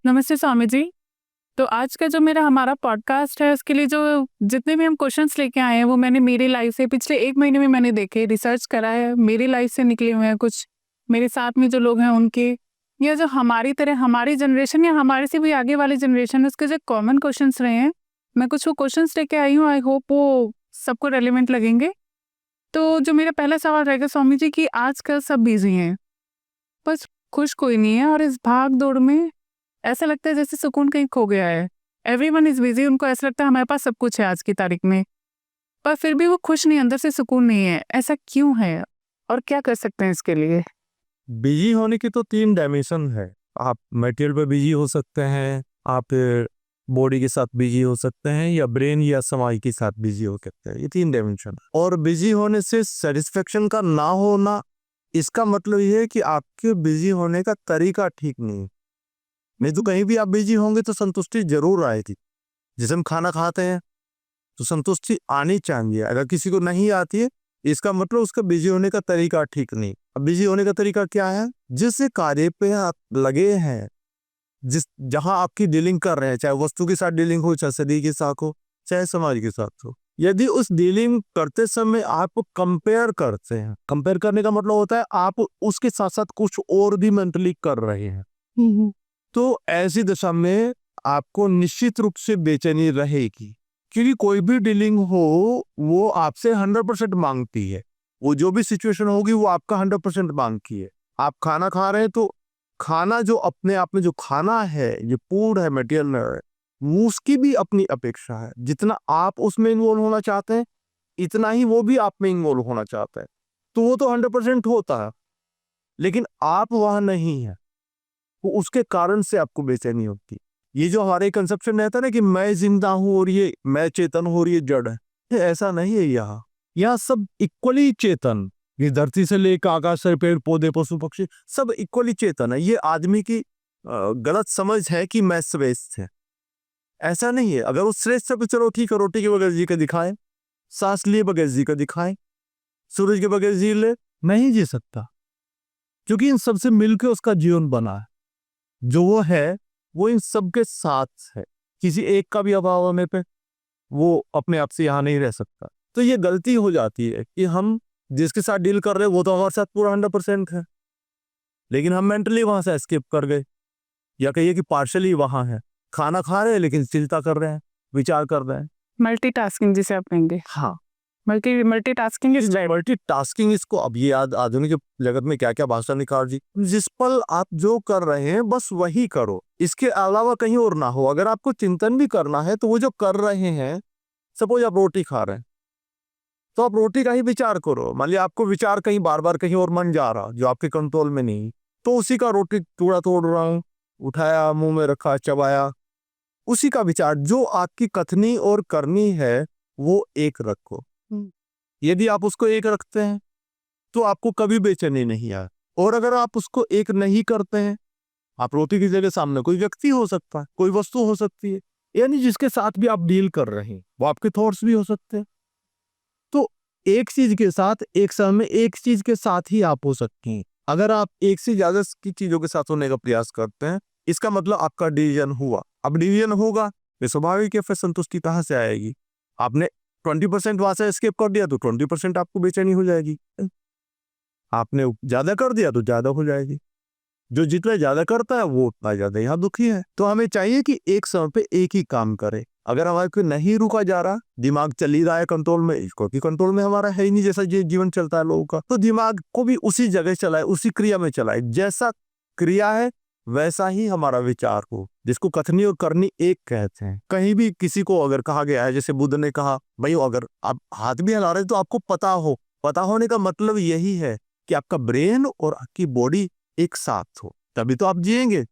नमस्ते स्वामी जी। तो आज का जो मेरा हमारा पॉडकास्ट है उसके लिए जो जितने भी हम क्वेश्चंस लेके आए हैं वो मैंने मेरी लाइफ से पिछले 1 महीने में मैंने देखे, रिसर्च करा है, मेरी लाइफ से निकले हुए हैं कुछ, मेरे साथ में जो लोग हैं उनके, या जो हमारी तरह हमारी जनरेशन या हमारे से भी आगे वाली जनरेशन है उसके जो कॉमन क्वेश्चंस रहे हैं, मैं कुछ वो क्वेश्चंस लेके आई हूँ। आई होप वो सबको रेलिवेंट लगेंगे। तो जो मेरा पहला सवाल रहेगा स्वामी जी कि आजकल सब बिज़ी हैं, बस खुश कोई नहीं है और इस भाग-दौड़ में ऐसा लगता है जैसे सुकून कहीं खो गया है। एवरीवन इज़ बिज़ी, उनको ऐसा लगता है हमारे पास सब कुछ है आज की तारीख में, पर फिर भी वो खुश नहीं, अंदर से सुकून नहीं है। ऐसा क्यों है और क्या कर सकते हैं इसके लिए? बिजी होने की तो 3 डायमेंशन है। आप मटेरियल पे बिजी हो सकते हैं, आप बॉडी के साथ बिजी हो सकते हैं, या ब्रेन या समाज के साथ बिजी हो सकते हैं। ये 3 डायमेंशन। और बिजी होने से सेटिस्फेक्शन का ना होना, इसका मतलब ये है कि आपके बिजी होने का तरीका ठीक नहीं है। नहीं तो कहीं भी आप बिजी होंगे तो संतुष्टि जरूर आएगी। जैसे हम खाना खाते हैं तो संतुष्टि आनी चाहिए। अगर किसी को नहीं आती है, इसका मतलब उसका बिजी होने का तरीका ठीक नहीं। अब बिजी होने का तरीका क्या है? जिस कार्य पे आप लगे हैं, जहां आपकी डीलिंग कर रहे हैं, चाहे वस्तु के साथ डीलिंग हो, चाहे शरीर के साथ हो, चाहे समाज के साथ हो, यदि उस डीलिंग करते समय आप कंपेयर करते हैं, कंपेयर करने का मतलब होता है आप उसके साथ साथ कुछ और भी मेंटली कर रहे हैं, तो ऐसी दशा में आपको निश्चित रूप से बेचैनी रहेगी। क्योंकि कोई भी डीलिंग हो, वो आपसे 100% मांगती है। वो जो भी सिचुएशन होगी वो आपका 100% मांगती है। आप खाना खा रहे हैं तो खाना जो अपने आप में जो खाना है, ये फूड है, मटेरियल है, वो उसकी भी अपनी अपेक्षा है। जितना आप उसमें इन्वॉल्व होना चाहते हैं, इतना ही वो भी आप में इन्वॉल्व होना चाहता है। तो वो तो 100% होता है, लेकिन आप वहां नहीं है, तो उसके कारण से आपको बेचैनी होती है। ये जो हमारे कंसेप्शन रहता है ना कि मैं जिंदा हूं और ये मैं चेतन हूं और ये जड़ है, ये ऐसा नहीं है। यहाँ सब इक्वली चेतन, ये धरती से लेकर आकाश से पेड़ पौधे पशु पक्षी सब इक्वली चेतन है। ये आदमी की गलत समझ है कि मैं श्रेष्ठ है। ऐसा नहीं है। अगर वो श्रेष्ठ है तो चलो ठीक है, रोटी के बगैर जी के दिखाएं, सांस लिए बगैर जी के दिखाएं, सूरज के बगैर जी ले, नहीं जी सकता, क्योंकि इन सबसे मिलकर उसका जीवन बना है। जो वो है वो इन सबके साथ है। किसी एक का भी अभाव होने पे वो अपने आप से यहाँ नहीं रह सकता। तो ये गलती हो जाती है कि हम जिसके साथ डील कर रहे हैं वो तो हमारे साथ पूरा 100% है, लेकिन हम मेंटली वहां से एस्केप कर गए, या कहिए कि पार्शली वहां है। खाना खा रहे हैं लेकिन चिंता कर रहे हैं, विचार कर रहे हैं। मल्टीटास्किंग जिसे आप कहेंगे। हाँ, मल्टीटास्किंग इज़ डेड। मल्टीटास्किंग, इसको अब ये आधुनिक जगत में क्या क्या भाषा निकाल जी। जिस पल आप जो कर रहे हैं बस वही करो, इसके अलावा कहीं और ना हो। अगर आपको चिंतन भी करना है तो वो जो कर रहे हैं, सपोज आप रोटी खा रहे हैं तो आप रोटी का ही विचार करो। मान लिया आपको विचार कहीं बार बार कहीं और मन जा रहा जो आपके कंट्रोल में नहीं, तो उसी का रोटी टुकड़ा तोड़ रहा हूं, उठाया, मुंह में रखा, चबाया, उसी का विचार जो आपकी कथनी और करनी है वो एक रखो। यदि आप उसको एक रखते हैं तो आपको कभी बेचैनी नहीं आए। और अगर आप उसको एक नहीं करते हैं, आप रोटी की जगह सामने कोई व्यक्ति हो सकता है, कोई वस्तु हो सकती है, यानी जिसके साथ भी आप डील कर रहे हैं, वो आपके थॉट्स भी हो सकते हैं। तो एक चीज के साथ एक समय में एक चीज के साथ ही आप हो सकते हैं। अगर आप एक से ज्यादा की चीजों के साथ होने का प्रयास करते हैं, इसका मतलब आपका डिवीजन हुआ। अब डिवीजन होगा तो स्वाभाविक है, फिर संतुष्टि कहां से आएगी? आपने 20% वहां से एस्केप कर दिया तो 20% आपको बेचैनी हो जाएगी। आपने ज्यादा कर दिया तो ज्यादा हो जाएगी। जो जितना ज्यादा करता है वो उतना ज्यादा यहाँ दुखी है। तो हमें चाहिए कि एक समय पे एक ही काम करे। अगर हमारे को नहीं रुका जा रहा, दिमाग चल ही रहा है कंट्रोल में, इसको कि कंट्रोल में हमारा है ही नहीं, जैसा जीवन चलता है लोगों का, तो दिमाग को भी उसी जगह चलाए, उसी क्रिया में चलाए। जैसा क्रिया है वैसा ही हमारा विचार हो, जिसको कथनी और करनी एक कहते हैं। कहीं भी किसी को अगर कहा गया है, जैसे बुद्ध ने कहा, भाई अगर आप हाथ भी हिला रहे तो आपको पता हो। पता होने का मतलब यही है कि आपका ब्रेन और आपकी बॉडी एक साथ हो, तभी तो आप जिएंगे।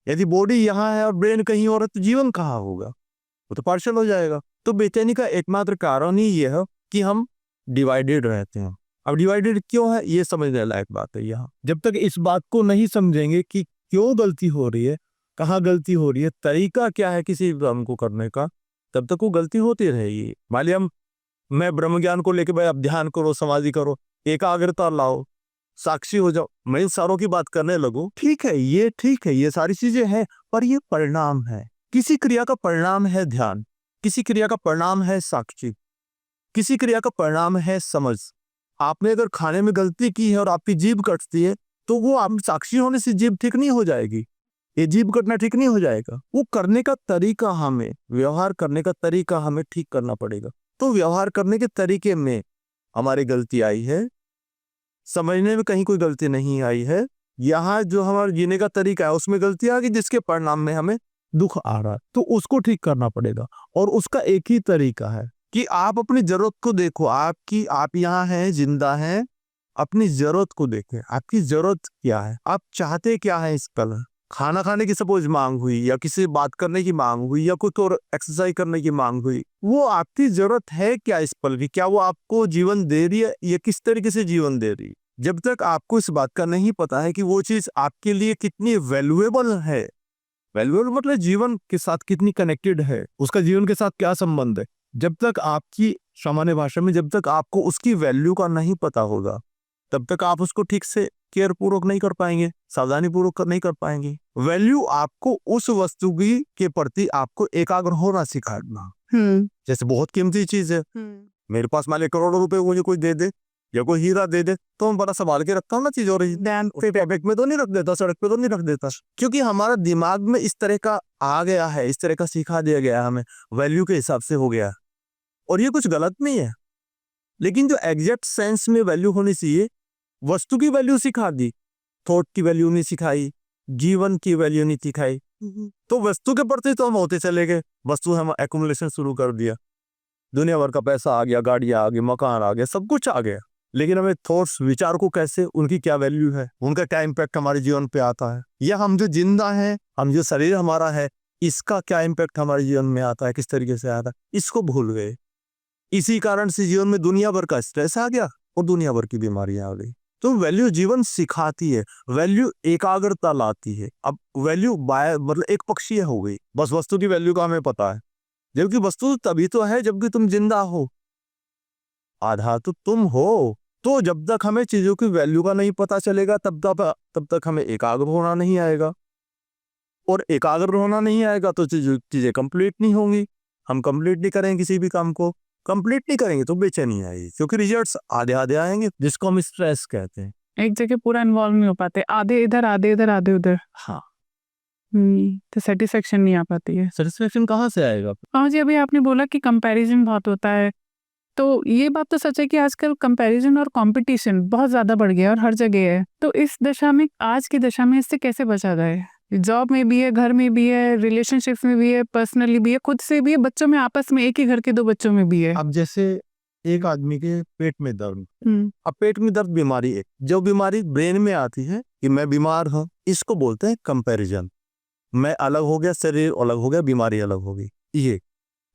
यदि बॉडी यहाँ है और ब्रेन कहीं और है तो जीवन कहाँ होगा? वो तो पार्शल हो जाएगा। तो बेचैनी का एकमात्र कारण ही यह है कि हम डिवाइडेड रहते हैं। अब डिवाइडेड क्यों है, ये समझने लायक बात है। यहाँ जब तक इस बात को नहीं समझेंगे कि क्यों गलती हो रही है, कहाँ गलती हो रही है, तरीका क्या है किसी काम को करने का, तब तक वो गलती होती रहेगी। मान लिया मैं ब्रह्म ज्ञान को लेकर भाई आप ध्यान करो, समाधि करो, एकाग्रता लाओ, साक्षी हो जाओ, मैं इन सारों की बात करने लगूं, ठीक है, ये सारी चीजें हैं, पर ये परिणाम है। किसी क्रिया का परिणाम है ध्यान, किसी क्रिया का परिणाम है साक्षी, किसी क्रिया का परिणाम है समझ। आपने अगर खाने में गलती की है और आपकी जीभ कटती है, तो वो आप साक्षी होने से जीभ ठीक नहीं हो जाएगी, ये जीभ कटना ठीक नहीं हो जाएगा। वो करने का तरीका, हमें व्यवहार करने का तरीका हमें ठीक करना पड़ेगा। तो व्यवहार करने के तरीके में हमारी गलती आई है, समझने में कहीं कोई गलती नहीं आई है, यहाँ जो हमारा जीने का तरीका है उसमें गलती आ गई, जिसके परिणाम में हमें दुख आ रहा है, तो उसको ठीक करना पड़ेगा। और उसका एक ही तरीका है कि आप अपनी जरूरत को देखो, आप यहाँ हैं, जिंदा हैं, अपनी जरूरत को देखें। आपकी जरूरत क्या है, आप चाहते क्या है इस पल। खाना खाने की सपोज मांग हुई, या किसी से बात करने की मांग हुई, या कुछ और एक्सरसाइज करने की मांग हुई, वो आपकी जरूरत है क्या इस पल की, क्या वो आपको जीवन दे रही है, या किस तरीके से जीवन दे रही है। जब तक आपको इस बात का नहीं पता है कि वो चीज आपके लिए कितनी वैल्यूएबल है, वैल्यूएबल मतलब जीवन के साथ कितनी कनेक्टेड है, उसका जीवन के साथ क्या संबंध है, जब तक आपकी सामान्य भाषा में जब तक आपको उसकी वैल्यू का नहीं पता होगा, तब तक आप उसको ठीक से केयर पूर्वक नहीं कर पाएंगे, सावधानी पूर्वक नहीं कर पाएंगे। वैल्यू आपको उस वस्तु की के प्रति आपको एकाग्र होना सिखाना। जैसे बहुत कीमती चीज है, मेरे पास मान ली करोड़ों रुपए मुझे कोई दे दे या कोई हीरा दे दे, तो मैं बड़ा संभाल के रखता हूँ ना चीज, और बैग में तो नहीं रख देता, सड़क पे तो नहीं रख देता, क्योंकि हमारा दिमाग में इस तरह का आ गया है, इस तरह का सिखा दिया गया है, हमें वैल्यू के हिसाब से हो गया। और ये कुछ गलत नहीं है, लेकिन जो एग्जैक्ट सेंस में वैल्यू होनी चाहिए, वस्तु की वैल्यू सिखा दी, थॉट की वैल्यू नहीं सिखाई, जीवन की वैल्यू नहीं सिखाई। तो वस्तु के प्रति तो हम होते चले गए, वस्तु हम एक्युमुलेशन शुरू कर दिया, दुनिया भर का पैसा आ गया, गाड़ियां आ गई, मकान आ गया, सब कुछ आ गया, लेकिन हमें थॉट्स, विचार को कैसे, उनकी क्या वैल्यू है, उनका क्या इम्पैक्ट हमारे जीवन पे आता है, या हम जो जिंदा हैं, हम जो शरीर हमारा है, इसका क्या इम्पैक्ट हमारे जीवन में आता है, किस तरीके से आता है, इसको भूल गए। इसी कारण से जीवन में दुनिया भर का स्ट्रेस आ गया और दुनिया भर की बीमारियां आ गई। तो वैल्यू जीवन सिखाती है, वैल्यू एकाग्रता लाती है। अब वैल्यू मतलब एक पक्षीय हो गई, बस वस्तु की वैल्यू का हमें पता है, जबकि वस्तु तभी तो है जबकि तुम जिंदा हो, आधा तो तुम हो। तो जब तक हमें चीजों की वैल्यू का नहीं पता चलेगा, तब तक हमें एकाग्र होना नहीं आएगा, और एकाग्र होना नहीं आएगा तो चीजें कंप्लीट नहीं होंगी। हम कंप्लीट नहीं करेंगे किसी भी काम को, कंप्लीट नहीं करेंगे तो बेचैनी आएगी, क्योंकि रिजल्ट्स आधे आधे आएंगे, जिसको हम स्ट्रेस कहते हैं। एक जगह पूरा इन्वॉल्व नहीं हो पाते, आधे इधर आधे इधर आधे उधर। हाँ, तो सेटिस्फेक्शन नहीं आ पाती है। सेटिस्फेक्शन कहाँ से आएगा? हाँ जी, अभी आपने बोला कि कंपैरिजन बहुत होता है, तो ये बात तो सच है कि आजकल कंपैरिजन और कंपटीशन बहुत ज़्यादा बढ़ गया और हर जगह है। तो इस दशा में, आज की दशा में इससे कैसे बचा जाए? जॉब में भी है, घर में भी है, रिलेशनशिप्स में भी है, पर्सनली भी है, खुद से भी है, बच्चों में आपस में, एक ही घर के दो बच्चों में भी है। अब जैसे एक आदमी के पेट में दर्द, अब पेट में दर्द बीमारी है, जो बीमारी ब्रेन में आती है कि मैं बीमार हूँ, इसको बोलते हैं कंपैरिजन। मैं अलग हो गया, शरीर अलग हो गया, बीमारी अलग हो गई, ये।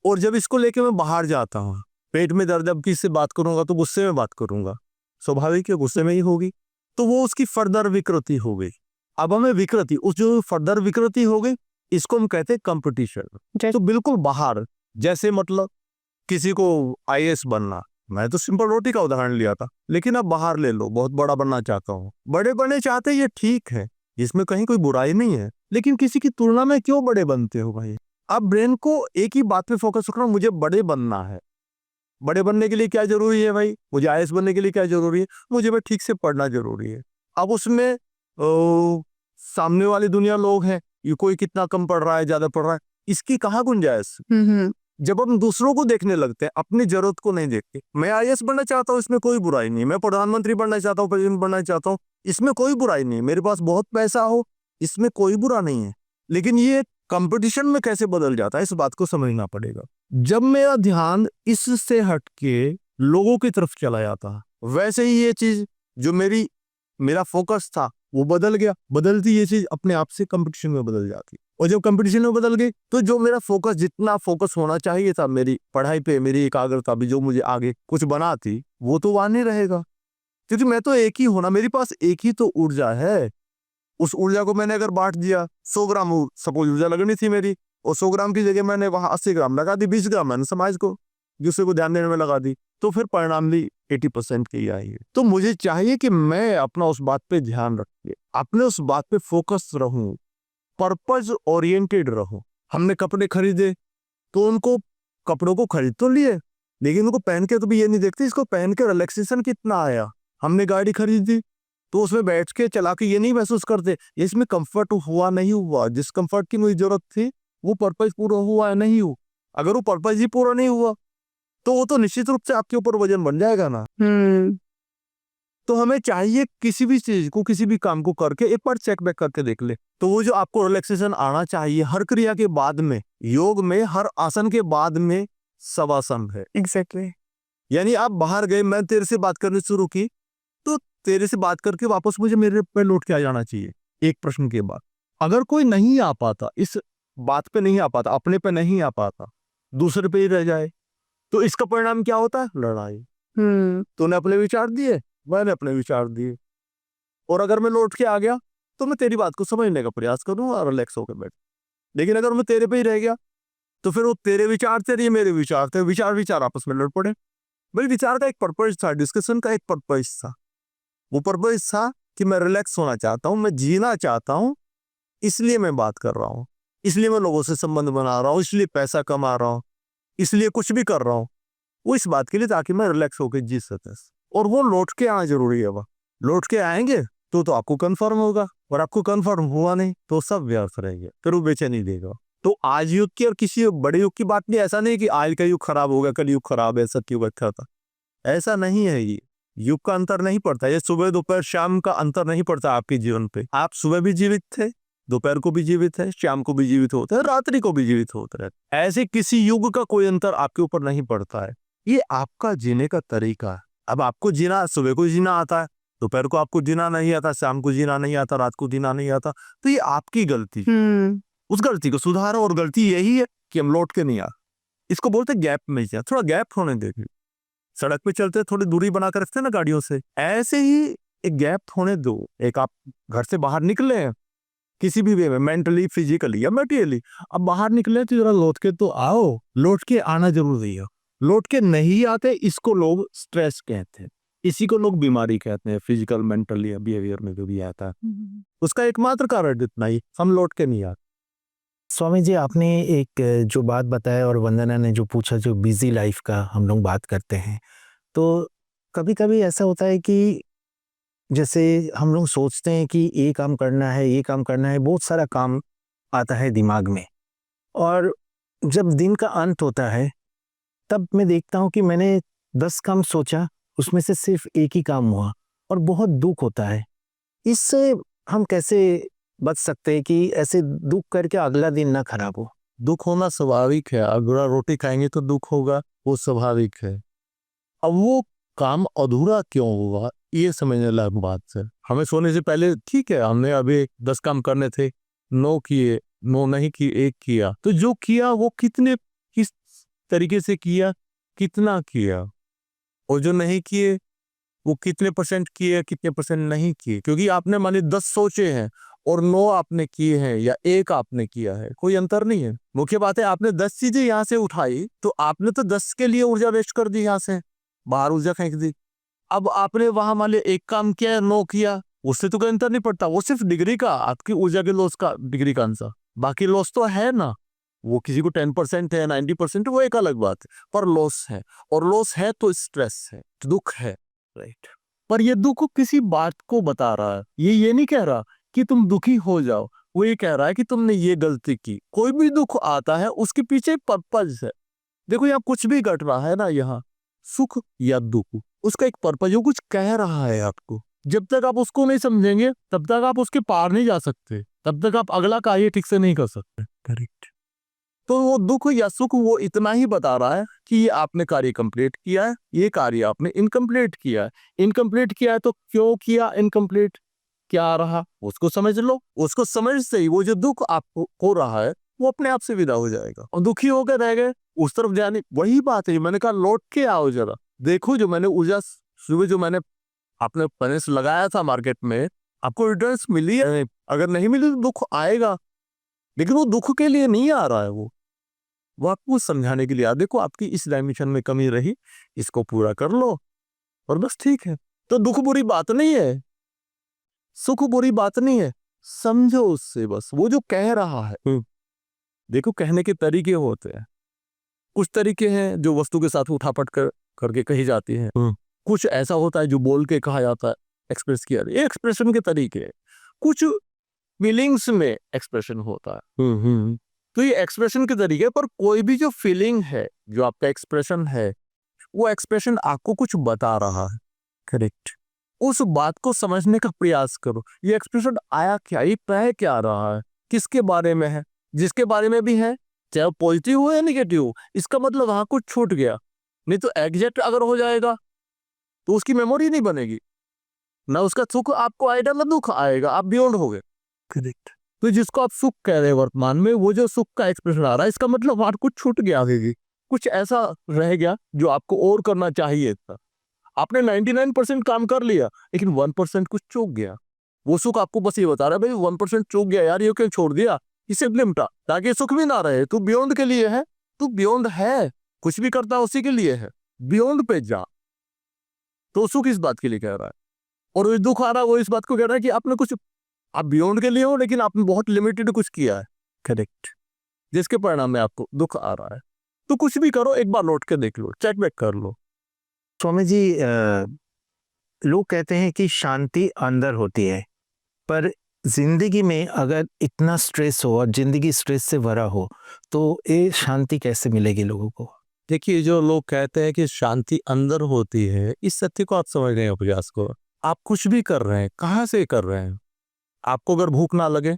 और जब इसको लेके मैं बाहर जाता हूँ, पेट में दर्द, अब किससे बात करूंगा तो गुस्से में बात करूंगा, स्वाभाविक है, गुस्से में ही होगी, तो वो उसकी फर्दर विकृति हो गई। अब हमें विकृति, उस जो फर्दर विकृति हो गई, इसको हम कहते हैं कंपटीशन। तो बिल्कुल बाहर, जैसे मतलब किसी को आईएएस बनना, मैं तो सिंपल रोटी का उदाहरण लिया था, लेकिन अब बाहर ले लो, बहुत बड़ा बनना चाहता हूँ, बड़े बनने चाहते, ये ठीक है, इसमें कहीं कोई बुराई नहीं है, लेकिन किसी की तुलना में क्यों बड़े बनते हो भाई? अब ब्रेन को एक ही बात पे फोकस रखना, मुझे बड़े बनना है। बड़े बनने के लिए क्या जरूरी है भाई? मुझे आईएएस बनने के लिए क्या जरूरी है? मुझे भाई ठीक से पढ़ना जरूरी है। अब उसमें सामने वाली दुनिया लोग हैं, ये कोई कितना कम पढ़ रहा है, ज्यादा पढ़ रहा है, इसकी कहाँ गुंजाइश? जब हम दूसरों को देखने लगते हैं, अपनी जरूरत को नहीं देखते। मैं आईएएस बनना चाहता हूँ, इसमें कोई बुराई नहीं, मैं प्रधानमंत्री बनना चाहता हूँ, प्रेसिडेंट बनना चाहता हूँ, इसमें कोई बुराई नहीं, मेरे पास बहुत पैसा हो, इसमें कोई बुरा नहीं है, लेकिन ये कंपटीशन में कैसे बदल जाता है, इस बात को समझना पड़ेगा। जब मेरा ध्यान इससे हटके लोगों की तरफ चला जाता, वैसे ही ये चीज जो मेरा फोकस था वो बदल गया, बदलती ये चीज अपने आप से कंपटीशन में बदल जाती, और जब कंपटीशन में बदल गई तो जो मेरा फोकस, जितना फोकस होना चाहिए था मेरी पढ़ाई पे, मेरी एकाग्रता भी, जो मुझे आगे कुछ बना थी, वो तो वहां नहीं रहेगा, क्योंकि मैं तो एक ही होना, मेरे पास एक ही तो ऊर्जा है। उस ऊर्जा को मैंने अगर बांट दिया, 100 ग्राम सपोज ऊर्जा लगनी थी मेरी, और 100 ग्राम की जगह मैंने वहां 80 ग्राम लगा दी, 20 ग्राम मैंने समाज को, दूसरे को ध्यान देने में लगा दी, तो फिर परिणाम भी 80% के ही आएंगे। तो मुझे चाहिए कि मैं अपना उस बात पे ध्यान रख के अपने उस बात पे फोकस रहूं, पर्पज ओरिएंटेड रहूं। हमने कपड़े खरीदे तो उनको कपड़ों को खरीद तो लिए, लेकिन उनको पहन के तो भी ये नहीं देखते इसको पहन के रिलैक्सेशन कितना आया। हमने गाड़ी खरीदी तो उसमें बैठ के चला के ये नहीं महसूस करते इसमें कंफर्ट हुआ नहीं हुआ, जिस कंफर्ट की मुझे जरूरत थी वो पर्पज पूरा हुआ नहीं हुआ। अगर वो पर्पज ही पूरा नहीं हुआ तो वो तो निश्चित रूप से आपके ऊपर वजन बन जाएगा ना। तो हमें चाहिए किसी भी चीज को, किसी भी काम को करके एक बार चेक बैक करके देख ले, तो वो जो आपको रिलैक्सेशन आना चाहिए हर क्रिया के बाद में, योग में हर आसन के बाद में शवासन है। एग्जैक्टली। यानी आप बाहर गए, मैं तेरे से बात करनी शुरू की तो तेरे से बात करके वापस मुझे मेरे पे लौट के आ जाना चाहिए एक प्रश्न के बाद। अगर कोई नहीं आ पाता, इस बात पे नहीं आ पाता, अपने पे नहीं आ पाता, दूसरे पे ही रह जाए, तो इसका परिणाम क्या होता है? लड़ाई। तूने अपने विचार दिए, मैंने अपने विचार दिए, और अगर मैं लौट के आ गया तो मैं तेरी बात को समझने का प्रयास करूँ और रिलैक्स होकर बैठ। लेकिन अगर मैं तेरे पे ही रह गया तो फिर वो तेरे विचार तेरे, मेरे विचार थे, विचार आपस में लड़ पड़े। भाई विचार का एक पर्पज था, डिस्कशन का एक पर्पज था। वो पर्पज था कि मैं रिलैक्स होना चाहता हूँ, मैं जीना चाहता हूँ, इसलिए मैं बात कर रहा हूँ, इसलिए मैं लोगों से संबंध बना रहा हूँ, इसलिए पैसा कमा रहा हूँ, इसलिए कुछ भी कर रहा हूँ, वो इस बात के लिए ताकि मैं रिलैक्स होकर जी सके। और वो लौट के आना जरूरी है। वह लौट के आएंगे तो आपको कंफर्म होगा, और आपको कंफर्म हुआ नहीं तो सब व्यर्थ रहेंगे, फिर वो बेचैनी देगा। तो आज युग की और किसी बड़े युग की बात नहीं, ऐसा नहीं कि आज का युग खराब होगा कल युग खराब है, सत्य युग अच्छा था, ऐसा नहीं है। ये युग का अंतर नहीं पड़ता, ये सुबह दोपहर शाम का अंतर नहीं पड़ता आपके जीवन पे। आप सुबह भी जीवित थे, दोपहर को भी जीवित है, शाम को भी जीवित होते हैं, रात्रि को भी जीवित होते हैं। ऐसे किसी युग का कोई अंतर आपके ऊपर नहीं पड़ता है। ये आपका जीने का तरीका है। अब आपको जीना, सुबह को जीना आता है, दोपहर को आपको जीना नहीं आता, शाम को जीना नहीं आता, रात को जीना नहीं आता, तो ये आपकी गलती। उस गलती को सुधारो, और गलती यही है कि हम लौट के नहीं आ, इसको बोलते गैप में जा, थोड़ा गैप होने देखिए। सड़क पे चलते थोड़ी दूरी बना कर रखते हैं ना गाड़ियों से, ऐसे ही एक गैप होने दो। एक आप घर से बाहर निकले किसी भी वे में, मेंटली, फिजिकली या मटेरियली, अब बाहर निकले तो जरा लौट के तो आओ। लौट के आना जरूरी है। लौट के नहीं आते, इसको लोग स्ट्रेस कहते हैं, इसी को लोग बीमारी कहते हैं, फिजिकल, मेंटल या बिहेवियर में जो भी आता है। उसका एकमात्र कारण इतना ही, हम लौट के नहीं आते। स्वामी जी, आपने एक जो बात बताया और वंदना ने जो पूछा, जो बिजी लाइफ का हम लोग बात करते हैं, तो कभी कभी ऐसा होता है कि जैसे हम लोग सोचते हैं कि ये काम करना है, ये काम करना है, बहुत सारा काम आता है दिमाग में, और जब दिन का अंत होता है तब मैं देखता हूँ कि मैंने 10 काम सोचा, उसमें से सिर्फ एक ही काम हुआ, और बहुत दुख होता है। इससे हम कैसे बच सकते हैं कि ऐसे दुख करके अगला दिन ना खराब हो? दुख होना स्वाभाविक है, अगर रोटी खाएंगे तो दुख होगा, वो स्वाभाविक है। अब वो काम अधूरा क्यों हुआ, ये समझने लायक बात है। हमें सोने से पहले, ठीक है, हमने अभी 10 काम करने थे, 9 किए, 9 नहीं किए, 1 किया, तो जो किया वो कितने, किस तरीके से किया, कितना किया, और जो नहीं किए वो कितने % किए, कितने % नहीं किए। क्योंकि आपने मान ली 10 सोचे हैं और 9 आपने किए हैं या 1 आपने किया है, कोई अंतर नहीं है। मुख्य बात है आपने 10 चीजें यहाँ से उठाई तो आपने तो 10 के लिए ऊर्जा वेस्ट कर दी, यहाँ से बाहर ऊर्जा फेंक दी। अब आपने वहां मान ली 1 काम किया, 9 किया, उससे तो कोई अंतर नहीं पड़ता। वो सिर्फ डिग्री का, आपकी ऊर्जा के लॉस का डिग्री का आंसर, बाकी लॉस तो है ना। वो किसी को 10% है, 90%, वो एक अलग बात है, पर लॉस है, और लॉस है तो स्ट्रेस है, दुख है, राइट। पर ये दुख किसी बात को बता रहा है, ये नहीं कह रहा कि तुम दुखी हो जाओ, वो ये कह रहा है कि तुमने ये गलती की। कोई भी दुख आता है उसके पीछे पर्पज है। देखो यहाँ कुछ भी घट रहा है ना, यहाँ सुख या दुख, उसका एक पर्पज, वो कुछ कह रहा है आपको। जब तक आप उसको नहीं समझेंगे तब तक आप उसके पार नहीं जा सकते, तब तक आप अगला कार्य ठीक से नहीं कर सकते। करेक्ट। तो वो दुख या सुख वो इतना ही बता रहा है कि ये आपने कार्य कंप्लीट किया है, ये कार्य आपने इनकम्प्लीट किया है। इनकम्प्लीट किया है तो क्यों किया इनकम्प्लीट, क्या रहा, उसको समझ लो। उसको समझ से ही वो जो दुख आपको हो रहा है वो अपने आप से विदा हो जाएगा, और दुखी होकर रह गए उस तरफ जाने। वही बात है, मैंने कहा लौट के आओ जरा, देखो जो मैंने ऊर्जा सुबह जो मैंने अपने पैसे लगाया था मार्केट में, आपको रिटर्न्स मिली है। अगर नहीं मिली तो दुख आएगा, लेकिन वो दुख के लिए नहीं आ रहा है, वो वो आपको समझाने के लिए आ देखो आपकी इस डायमेंशन में कमी रही, इसको पूरा कर लो और बस ठीक है। तो दुख बुरी बात नहीं है, सुख बुरी बात नहीं है, समझो उससे बस वो जो कह रहा है। देखो कहने के तरीके होते हैं, कुछ तरीके हैं जो वस्तु के साथ उठापट करके कही जाती है, कुछ ऐसा होता है जो बोल के कहा जाता है, एक्सप्रेस किया, ये एक्सप्रेशन के तरीके हैं। कुछ फीलिंग्स में एक्सप्रेशन होता है, तो ये एक्सप्रेशन के तरीके। पर कोई भी जो फीलिंग है, जो आपका एक्सप्रेशन है, वो एक्सप्रेशन आपको कुछ बता रहा है, करेक्ट। उस बात को समझने का प्रयास करो, ये एक्सप्रेशन आया क्या, ये कह क्या रहा है, किसके बारे में है, जिसके बारे में भी है, चाहे पॉजिटिव हो या निगेटिव हो, इसका मतलब वहां कुछ छूट गया। नहीं तो एग्जैक्ट अगर हो जाएगा तो उसकी मेमोरी नहीं बनेगी, ना उसका सुख आपको आएगा ना दुख आएगा, आप बियॉन्ड हो गए, करेक्ट। तो जिसको आप सुख कह रहे हैं वर्तमान में, वो जो सुख का एक्सप्रेशन आ रहा है, इसका मतलब वहां कुछ छूट गया, आगे कुछ ऐसा रह गया जो आपको और करना चाहिए था। आपने 99% काम कर लिया, लेकिन 1% कुछ चूक गया। वो सुख आपको बस ये बता रहा है, भाई 1% चूक गया यार, ये क्यों छोड़ दिया, इसे निपटा, ताकि सुख भी ना रहे। तू बियॉन्ड के लिए है, तू बियॉन्ड है, कुछ भी करता है उसी के लिए है, बियॉन्ड पे जा। तो सुख इस बात के लिए कह रहा है, और जो दुख आ रहा है वो इस बात को कह रहा है कि आपने कुछ, आप बियॉन्ड के लिए हो, लेकिन आपने बहुत लिमिटेड कुछ किया है, करेक्ट, जिसके परिणाम में आपको दुख आ रहा है। तो कुछ भी करो, एक बार लौट के देख लो, चेक बैक कर लो। स्वामी जी, लोग कहते हैं कि शांति अंदर होती है, पर जिंदगी में अगर इतना स्ट्रेस हो और जिंदगी स्ट्रेस से भरा हो, तो ये शांति कैसे मिलेगी लोगों को? देखिए, जो लोग कहते हैं कि शांति अंदर होती है, इस सत्य को आप समझने का प्रयास करो। आप कुछ भी कर रहे हैं, कहाँ से कर रहे हैं? आपको अगर भूख ना लगे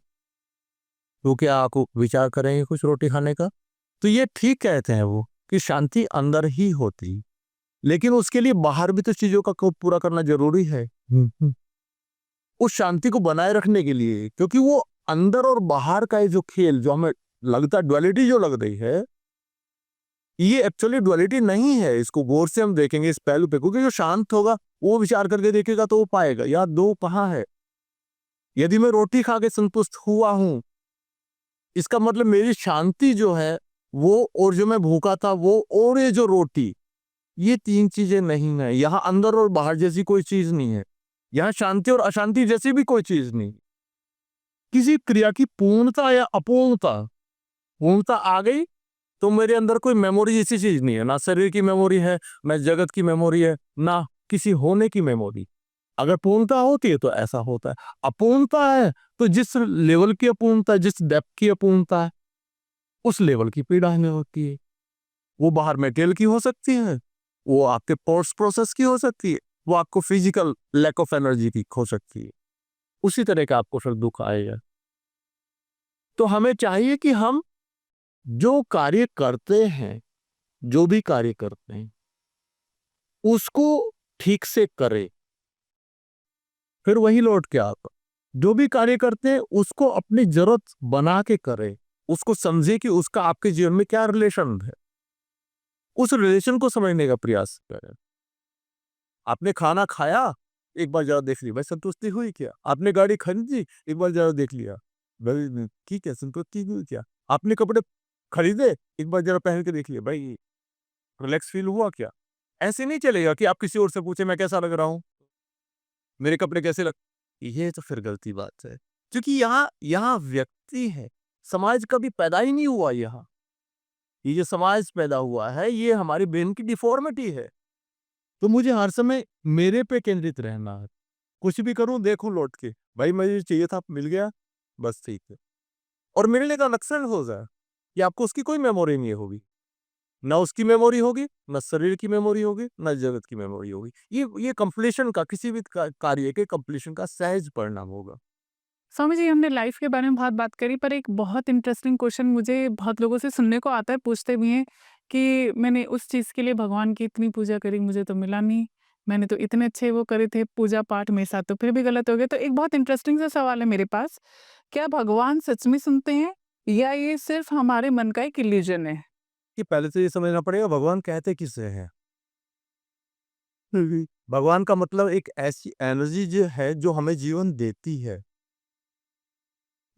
तो क्या आप विचार करेंगे कुछ रोटी खाने का? तो ये ठीक कहते हैं वो कि शांति अंदर ही होती, लेकिन उसके लिए बाहर भी तो चीजों का को पूरा करना जरूरी है। उस शांति को बनाए रखने के लिए, क्योंकि वो अंदर और बाहर का ये जो खेल, जो हमें लगता है डुअलिटी जो लग रही है, ये एक्चुअली डुअलिटी नहीं है। इसको गौर से हम देखेंगे इस पहलू पे, क्योंकि जो शांत होगा वो विचार करके देखेगा तो वो पाएगा यार दो कहाँ है। यदि मैं रोटी खा के संतुष्ट हुआ हूं, इसका मतलब मेरी शांति जो है वो, और जो मैं भूखा था वो, और ये जो रोटी, ये तीन चीजें नहीं है। यहाँ अंदर और बाहर जैसी कोई चीज नहीं है, यहाँ शांति और अशांति जैसी भी कोई चीज नहीं। किसी क्रिया की पूर्णता या अपूर्णता, पूर्णता आ गई तो मेरे अंदर कोई मेमोरी जैसी चीज नहीं है, ना शरीर की मेमोरी है, ना जगत की मेमोरी है, ना किसी होने की मेमोरी। अगर पूर्णता होती है तो ऐसा होता है, अपूर्णता है तो जिस लेवल की अपूर्णता, जिस डेप्थ की अपूर्णता है, उस लेवल की पीड़ा हमें होती है। वो बाहर मेटेरियल की हो सकती है, वो आपके पोस्ट प्रोसेस की हो सकती है, वो आपको फिजिकल लैक ऑफ एनर्जी की हो सकती है। उसी तरह का आपको फिर दुख आएगा। तो हमें चाहिए कि हम जो कार्य करते हैं, जो भी कार्य करते हैं, उसको ठीक से करें। फिर वही लौट के आता, जो भी कार्य करते हैं उसको अपनी जरूरत बना के करें, उसको समझे कि उसका आपके जीवन में क्या रिलेशन है, उस रिलेशन को समझने का प्रयास करें। आपने खाना खाया, एक बार जरा देख लिया भाई संतुष्टि हुई क्या? आपने गाड़ी खरीदी, एक बार जरा देख लिया भाई ठीक है, संतुष्टि हुई क्या? आपने कपड़े खरीदे, एक बार जरा पहन के देख लिया भाई रिलैक्स फील हुआ क्या? ऐसे नहीं चलेगा कि आप किसी और से पूछे मैं कैसा लग रहा हूं, मेरे कपड़े कैसे लग, ये तो फिर गलती बात है। क्योंकि यहाँ यहाँ व्यक्ति है, समाज कभी पैदा ही नहीं हुआ। यहाँ ये जो समाज पैदा हुआ है, ये हमारी ब्रेन की डिफॉर्मिटी है। तो मुझे हर समय मेरे पे केंद्रित रहना है, कुछ भी करूं देखूं लौट के भाई मुझे चाहिए था मिल गया, बस ठीक है। और मिलने का नक्सल हो जाए कि आपको उसकी कोई मेमोरी नहीं होगी, ना उसकी मेमोरी होगी, ना शरीर की मेमोरी होगी, ना जगत की मेमोरी होगी। ये कंप्लीशन का, किसी भी कार्य के कंप्लीशन का सहज परिणाम होगा। स्वामी जी, हमने लाइफ के बारे में बहुत बात करी, पर एक बहुत इंटरेस्टिंग क्वेश्चन मुझे बहुत लोगों से सुनने को आता है, पूछते भी हैं कि मैंने उस चीज़ के लिए भगवान की इतनी पूजा करी, मुझे तो मिला नहीं। मैंने तो इतने अच्छे वो करे थे पूजा पाठ, मेरे साथ तो फिर भी गलत हो गया। तो एक बहुत इंटरेस्टिंग सा सवाल है मेरे पास, क्या भगवान सच में सुनते हैं या ये सिर्फ हमारे मन का एक इल्यूजन है? कि पहले तो ये समझना पड़ेगा भगवान कहते किससे हैं। भगवान का मतलब एक ऐसी एनर्जी जो है जो हमें जीवन देती है।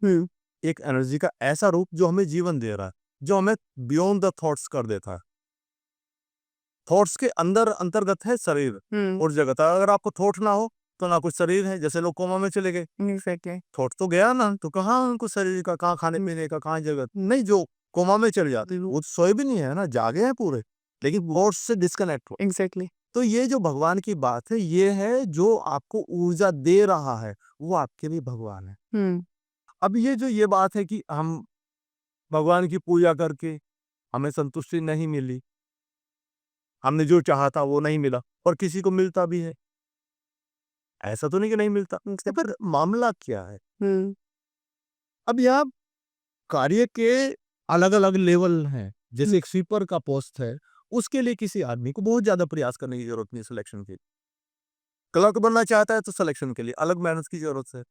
एक एनर्जी का ऐसा रूप जो हमें जीवन दे रहा है, जो हमें बियॉन्ड द थॉट्स कर देता है। थॉट्स के अंदर अंतर्गत है शरीर और जगत। अगर आपको थॉट ना हो तो ना कुछ शरीर है। जैसे लोग कोमा में चले गए, एग्जैक्टली। थॉट तो गया ना, तो कहाँ उनको शरीर का, कहाँ खाने पीने का, कहाँ जगत नहीं। जो कोमा में चले जाते वो सोए भी नहीं है ना, जागे हैं पूरे, लेकिन थॉट्स से डिस्कनेक्ट हो। एग्जैक्टली। तो ये जो भगवान की बात है, ये है जो आपको ऊर्जा दे रहा है, वो आपके लिए भगवान है। अब ये बात है कि हम भगवान की पूजा करके हमें संतुष्टि नहीं मिली, हमने जो चाहा था वो नहीं मिला, और किसी को मिलता भी है, ऐसा तो नहीं कि नहीं मिलता। तो फिर मामला क्या है? अब यहाँ कार्य के अलग अलग लेवल हैं। जैसे एक स्वीपर का पोस्ट है, उसके लिए किसी आदमी को बहुत ज्यादा प्रयास करने की जरूरत नहीं सिलेक्शन के लिए। क्लर्क बनना चाहता है तो सिलेक्शन के लिए अलग मेहनत की जरूरत है।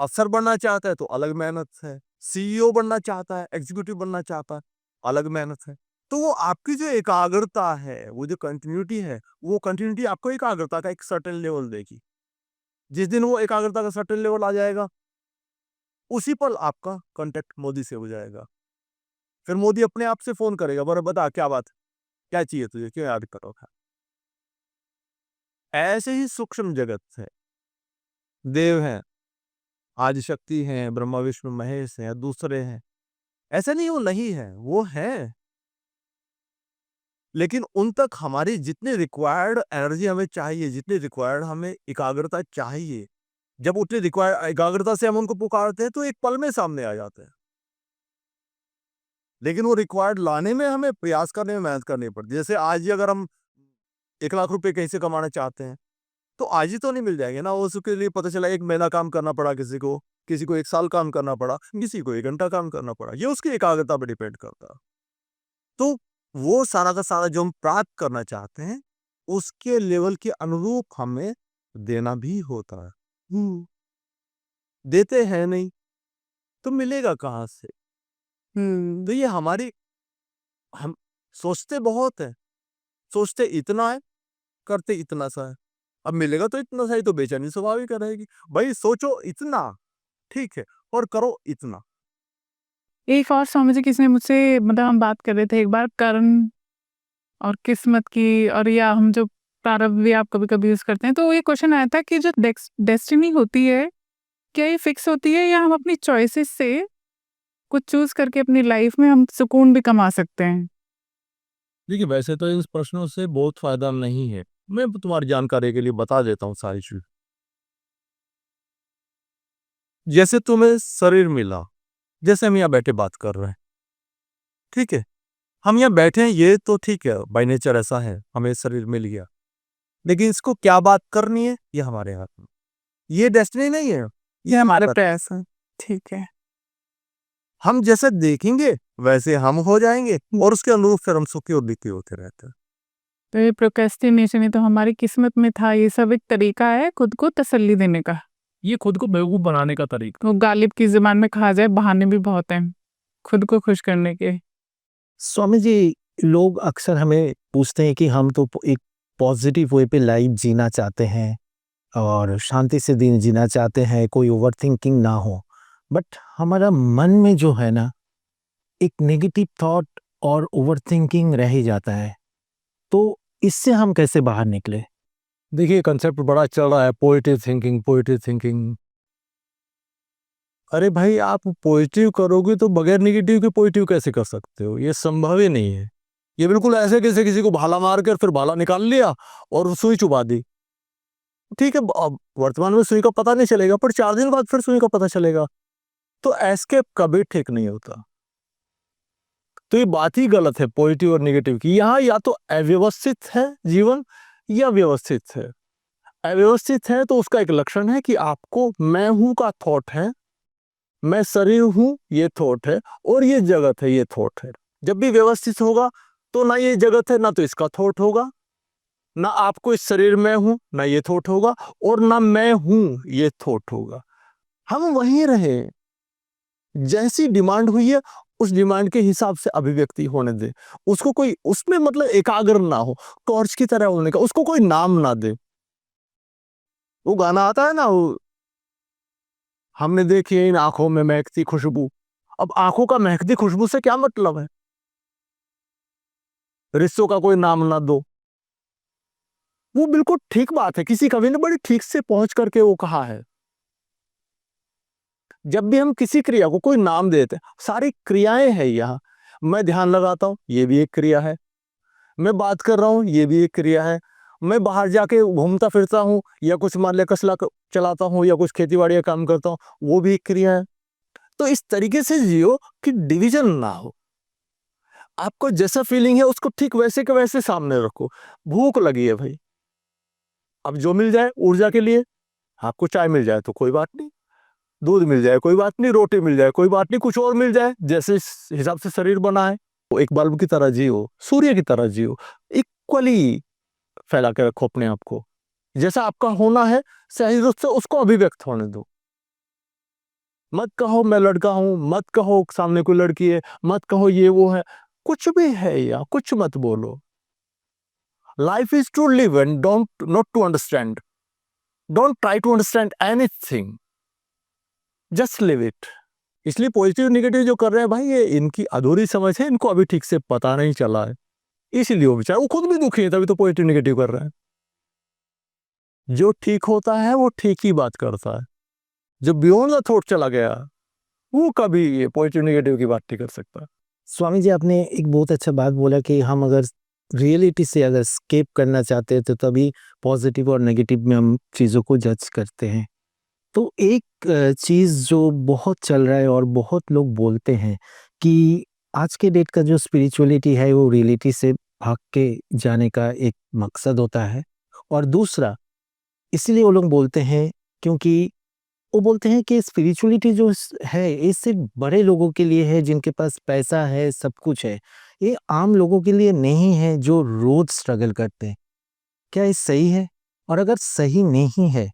अफसर बनना चाहता है तो अलग मेहनत है। सीईओ बनना चाहता है, एग्जीक्यूटिव बनना चाहता है, अलग मेहनत है। तो वो आपकी जो एकाग्रता है, वो जो कंटिन्यूटी है, वो कंटिन्यूटी आपको एकाग्रता का एक सर्टेन लेवल देगी। जिस दिन वो एकाग्रता का सर्टेन लेवल आ जाएगा, उसी पल आपका कांटेक्ट मोदी से हो जाएगा। फिर मोदी अपने आप से फोन करेगा, बोले बता क्या बात, क्या चाहिए तुझे, क्यों याद करोगा। ऐसे ही सूक्ष्म जगत है, देव हैं, आदि शक्ति हैं, ब्रह्मा विष्णु महेश हैं, दूसरे हैं। ऐसा नहीं वो नहीं है, वो है। लेकिन उन तक हमारी जितनी रिक्वायर्ड एनर्जी हमें चाहिए, जितनी रिक्वायर्ड हमें एकाग्रता चाहिए, जब उतनी रिक्वायर्ड एकाग्रता से हम उनको पुकारते हैं तो एक पल में सामने आ जाते हैं। लेकिन वो रिक्वायर्ड लाने में हमें प्रयास करने में मेहनत करनी पड़ती है। जैसे आज ही अगर हम 1 लाख रुपए कहीं से कमाना चाहते हैं, तो आज ही तो नहीं मिल जाएंगे ना। उसके लिए पता चला 1 महीना काम करना पड़ा, किसी को 1 साल काम करना पड़ा, किसी को 1 घंटा काम करना पड़ा। ये उसकी एकाग्रता पर डिपेंड करता है। तो वो सारा का सारा जो हम प्राप्त करना चाहते हैं, उसके लेवल के अनुरूप हमें देना भी होता है। देते हैं नहीं तो मिलेगा कहाँ से? तो ये हमारी, हम सोचते बहुत है, सोचते इतना है, करते इतना सा है। अब मिलेगा तो इतना सा ही, तो बेचैनी स्वाभाविक रहेगी। भाई सोचो इतना, ठीक है, और करो इतना। एक और स्वामी जी किसी ने मुझसे, मतलब हम बात कर रहे थे एक बार कर्म और किस्मत की, और या हम जो प्रारब्ध भी आप कभी कभी यूज करते हैं, तो ये क्वेश्चन आया था कि जो डेस्टिनी होती है, क्या ये फिक्स होती है या हम अपनी चॉइसेस से कुछ चूज करके अपनी लाइफ में हम सुकून भी कमा सकते हैं? देखिए, वैसे तो इन प्रश्नों से बहुत फायदा नहीं है। मैं तुम्हारी जानकारी के लिए बता देता हूँ सारी चीज। जैसे तुम्हें शरीर मिला, जैसे हम यहाँ बैठे बात कर रहे हैं, ठीक है, हम यहाँ बैठे हैं, ये तो ठीक है, बाय नेचर ऐसा है, हमें शरीर मिल गया। लेकिन इसको क्या बात करनी है, ये हमारे हाथ में। ये डेस्टिनी नहीं है, ये हमारे प्रयास है। ठीक है। हम जैसे देखेंगे वैसे हम हो जाएंगे, और उसके अनुरूप फिर हम सुखी और दुखी होते रहते हैं। तो ये प्रोक्रेस्टिनेशन ही तो हमारी किस्मत में था। ये सब एक तरीका है खुद को तसल्ली देने का, ये खुद को बेवकूफ बनाने का तरीका। वो गालिब की जुबान में कहा जाए, बहाने भी बहुत हैं खुद को खुश करने के। स्वामी जी, लोग अक्सर हमें पूछते हैं कि हम तो एक पॉजिटिव वे पे लाइफ जीना चाहते हैं और शांति से दिन जीना चाहते हैं, कोई ओवरथिंकिंग ना हो। बट हमारा मन में जो है ना, एक नेगेटिव थॉट और ओवरथिंकिंग रह ही जाता है। तो इससे हम कैसे बाहर निकले? देखिए, कंसेप्ट बड़ा चल रहा है, पॉजिटिव थिंकिंग, पॉजिटिव थिंकिंग। अरे भाई, आप पॉजिटिव करोगे तो बगैर नेगेटिव के पॉजिटिव कैसे कर सकते हो? ये संभव ही नहीं है। ये बिल्कुल ऐसे कैसे किसी को भाला मार कर फिर भाला निकाल लिया और सुई चुबा दी। ठीक है, अब वर्तमान में सुई का पता नहीं चलेगा, पर 4 दिन बाद फिर सुई का पता चलेगा। तो एस्केप कभी ठीक नहीं होता। तो ये बात ही गलत है पॉजिटिव और नेगेटिव की। यहाँ या तो अव्यवस्थित है जीवन या व्यवस्थित है। अव्यवस्थित है तो उसका एक लक्षण है कि आपको मैं हूं का थॉट है, मैं शरीर हूं ये थॉट है, और ये जगत है ये थॉट है। जब भी व्यवस्थित होगा तो ना ये जगत है ना तो इसका थॉट होगा, ना आपको इस शरीर में हूं ना ये थॉट होगा, और ना मैं हूं ये थॉट होगा। हम वहीं रहे, जैसी डिमांड हुई है उस डिमांड के हिसाब से अभिव्यक्ति होने दे। उसको कोई उसमें मतलब एकाग्र ना हो, टॉर्च की तरह होने का, उसको कोई नाम ना दे। वो गाना आता है ना, वो हमने देखी इन आंखों में महकती खुशबू, अब आंखों का महकती खुशबू से क्या मतलब है? रिश्तों का कोई नाम ना दो, वो बिल्कुल ठीक बात है, किसी कवि ने बड़ी ठीक से पहुंच करके वो कहा है। जब भी हम किसी क्रिया को कोई नाम देते हैं, सारी क्रियाएं हैं यहाँ। मैं ध्यान लगाता हूँ, ये भी एक क्रिया है। मैं बात कर रहा हूँ, ये भी एक क्रिया है। मैं बाहर जाके घूमता फिरता हूँ या कुछ मान लिया कसला चलाता हूँ या कुछ खेती बाड़ी का काम करता हूँ, वो भी एक क्रिया है। तो इस तरीके से जियो कि डिवीजन ना हो। आपको जैसा फीलिंग है उसको ठीक वैसे के वैसे सामने रखो। भूख लगी है भाई, अब जो मिल जाए ऊर्जा के लिए, आपको चाय मिल जाए तो कोई बात नहीं, दूध मिल जाए कोई बात नहीं, रोटी मिल जाए कोई बात नहीं, कुछ और मिल जाए, जैसे इस हिसाब से शरीर बना है। वो एक बल्ब की तरह जियो, सूर्य की तरह जियो, इक्वली फैला के रखो अपने आप को। जैसा आपका होना है सही रूप से उसको अभिव्यक्त होने दो। मत कहो मैं लड़का हूं, मत कहो सामने कोई लड़की है, मत कहो ये वो है, कुछ भी है या कुछ मत बोलो। Life is to live and don't not to understand. Don't try to understand anything, just live it. इसलिए पॉजिटिव निगेटिव जो कर रहे हैं भाई, ये इनकी अधूरी समझ है, इनको अभी ठीक से पता नहीं चला है, इसीलिए वो बेचारे वो खुद भी दुखी है, तभी तो पॉजिटिव निगेटिव कर रहे हैं। जो ठीक होता है वो ठीक ही बात करता है, जो बियॉन्ड द थॉट चला गया वो कभी ये पॉजिटिव निगेटिव की बात नहीं कर सकता। स्वामी जी, आपने एक बहुत अच्छा बात बोला कि हम अगर रियलिटी से अगर स्केप करना चाहते हैं तो तभी पॉजिटिव और नेगेटिव में हम चीज़ों को जज करते हैं। तो एक चीज़ जो बहुत चल रहा है और बहुत लोग बोलते हैं कि आज के डेट का जो स्पिरिचुअलिटी है वो रियलिटी से भाग के जाने का एक मकसद होता है। और दूसरा, इसीलिए वो लोग बोलते हैं क्योंकि वो बोलते हैं कि स्पिरिचुअलिटी जो है ये सिर्फ बड़े लोगों के लिए है, जिनके पास पैसा है, सब कुछ है। ये आम लोगों के लिए नहीं है जो रोज स्ट्रगल करते हैं। क्या ये सही है? और अगर सही नहीं है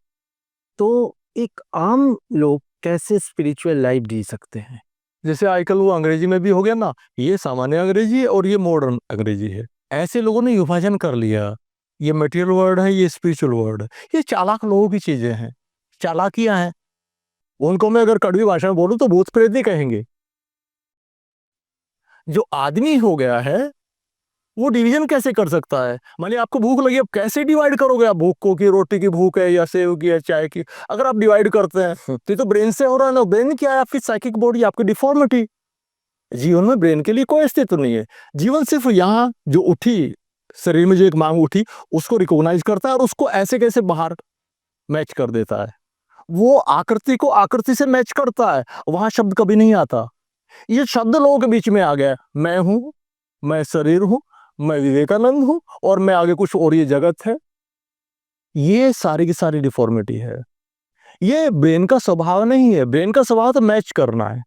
तो एक आम लोग कैसे स्पिरिचुअल लाइफ जी सकते हैं? जैसे आजकल वो अंग्रेजी में भी हो गया ना, ये सामान्य अंग्रेजी है और ये मॉडर्न अंग्रेजी है। ऐसे लोगों ने विभाजन कर लिया, ये मटेरियल वर्ड है, ये स्पिरिचुअल वर्ड है। ये चालाक लोगों की चीजें हैं, चालाकियां हैं। उनको मैं अगर कड़वी भाषा में बोलूं तो भूत प्रेत नहीं कहेंगे। जो आदमी हो गया है वो डिवीजन कैसे कर सकता है? मानिए आपको भूख लगी, अब कैसे डिवाइड करोगे आप भूख को, कि रोटी की भूख है या सेव की या चाय की? अगर आप डिवाइड करते हैं तो ये तो ब्रेन से हो रहा है ना। ब्रेन क्या है? आपकी साइकिक बॉडी, आपकी डिफॉर्मिटी। जीवन में ब्रेन के लिए कोई अस्तित्व नहीं है। जीवन सिर्फ यहाँ जो उठी, शरीर में जो एक मांग उठी, उसको रिकॉग्नाइज करता है और उसको ऐसे कैसे बाहर मैच कर देता है। वो आकृति को आकृति से मैच करता है, वहां शब्द कभी नहीं आता। ये शब्द लोगों के बीच में आ गया, मैं हूं, मैं शरीर हूं, मैं विवेकानंद हूं और मैं आगे कुछ और, ये जगत है। ये सारी की सारी डिफॉर्मिटी है। ये ब्रेन का स्वभाव नहीं है। ब्रेन का स्वभाव तो मैच करना है।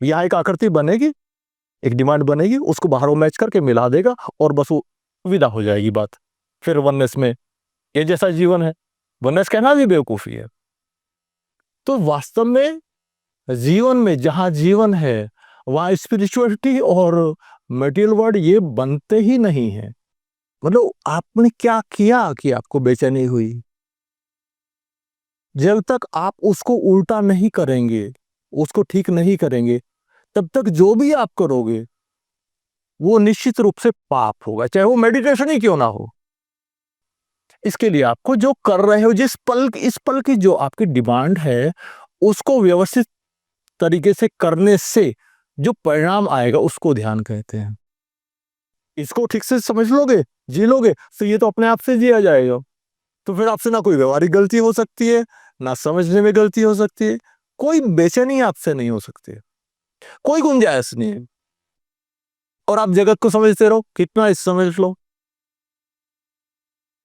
यहां एक आकृति बनेगी, एक डिमांड बनेगी, उसको बाहर वो मैच करके मिला देगा और बस वो विदा हो जाएगी बात। फिर वननेस में ये जैसा जीवन है, वननेस कहना भी बेवकूफी है। तो वास्तव में जीवन में जहां जीवन है वहां स्पिरिचुअलिटी और मटेरियल वर्ड ये बनते ही नहीं है। मतलब आपने क्या किया कि आपको बेचैनी हुई? जब तक आप उसको उल्टा नहीं करेंगे, उसको ठीक नहीं करेंगे, तब तक जो भी आप करोगे वो निश्चित रूप से पाप होगा, चाहे वो मेडिटेशन ही क्यों ना हो। इसके लिए आपको जो कर रहे हो, इस पल की जो आपकी डिमांड है, उसको व्यवस्थित तरीके से करने से जो परिणाम आएगा उसको ध्यान कहते हैं। इसको ठीक से समझ लोगे, जी लोगे, तो ये तो अपने आप से जिया जाएगा। तो फिर आपसे ना कोई व्यवहारिक गलती हो सकती है, ना समझने में गलती हो सकती है, कोई बेचैनी आपसे नहीं हो सकती है, कोई गुंजाइश नहीं है। और आप जगत को समझते रहो, कितना समझ लो,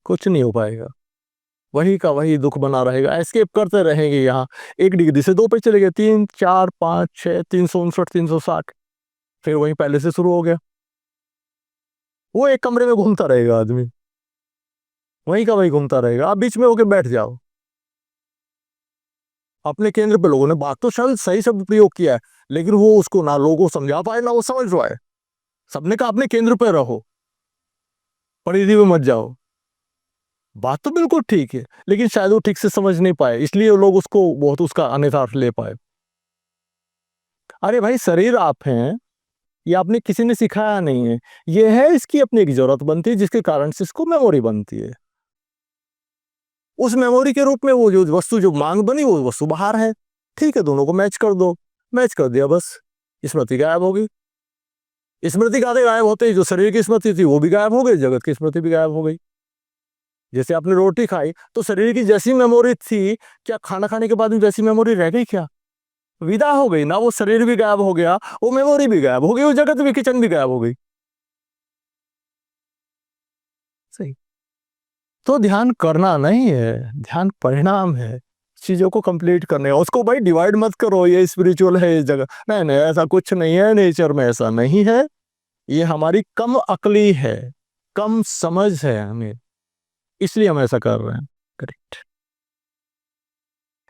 कुछ नहीं हो पाएगा। वही का वही दुख बना रहेगा। एस्केप करते रहेंगे। यहाँ 1 डिग्री से 2 पे चले गए, 3, 4, 5, 6, 359, 360, फिर वहीं पहले से शुरू हो गया। वो एक कमरे में घूमता रहेगा आदमी, वहीं का वही घूमता रहेगा। आप बीच में होके बैठ जाओ अपने केंद्र पे। लोगों ने बात तो शायद सही शब्द प्रयोग किया है, लेकिन वो उसको ना लोगों को समझा पाए ना वो समझ पाए। सबने कहा अपने केंद्र पे रहो, परिधि में मत जाओ। बात तो बिल्कुल ठीक है, लेकिन शायद वो ठीक से समझ नहीं पाए, इसलिए लोग उसको बहुत उसका अन्यथा अर्थ ले पाए। अरे भाई शरीर आप हैं, ये आपने किसी ने सिखाया नहीं है, ये है इसकी अपनी एक जरूरत बनती है जिसके कारण से इसको मेमोरी बनती है। उस मेमोरी के रूप में वो जो वस्तु जो मांग बनी वो वस्तु बाहर है, ठीक है, दोनों को मैच कर दो, मैच कर दिया, बस स्मृति गायब होगी। स्मृति गायब होते ही जो शरीर की स्मृति थी वो भी गायब हो गई, जगत की स्मृति भी गायब हो गई। जैसे आपने रोटी खाई तो शरीर की जैसी मेमोरी थी, क्या खाना खाने के बाद भी वैसी मेमोरी रह गई? क्या विदा हो गई ना, वो शरीर भी गायब हो गया, वो मेमोरी भी गायब हो गई, वो जगत भी, किचन भी गायब हो गई। सही। तो ध्यान करना नहीं है, ध्यान परिणाम है, चीजों को कंप्लीट करने का। उसको भाई डिवाइड मत करो, ये स्पिरिचुअल है ये जगह, नहीं नहीं, ऐसा कुछ नहीं है, नेचर में ऐसा नहीं है। ये हमारी कम अकली है, कम समझ है हमें, इसलिए हम ऐसा कर रहे हैं। करेक्ट।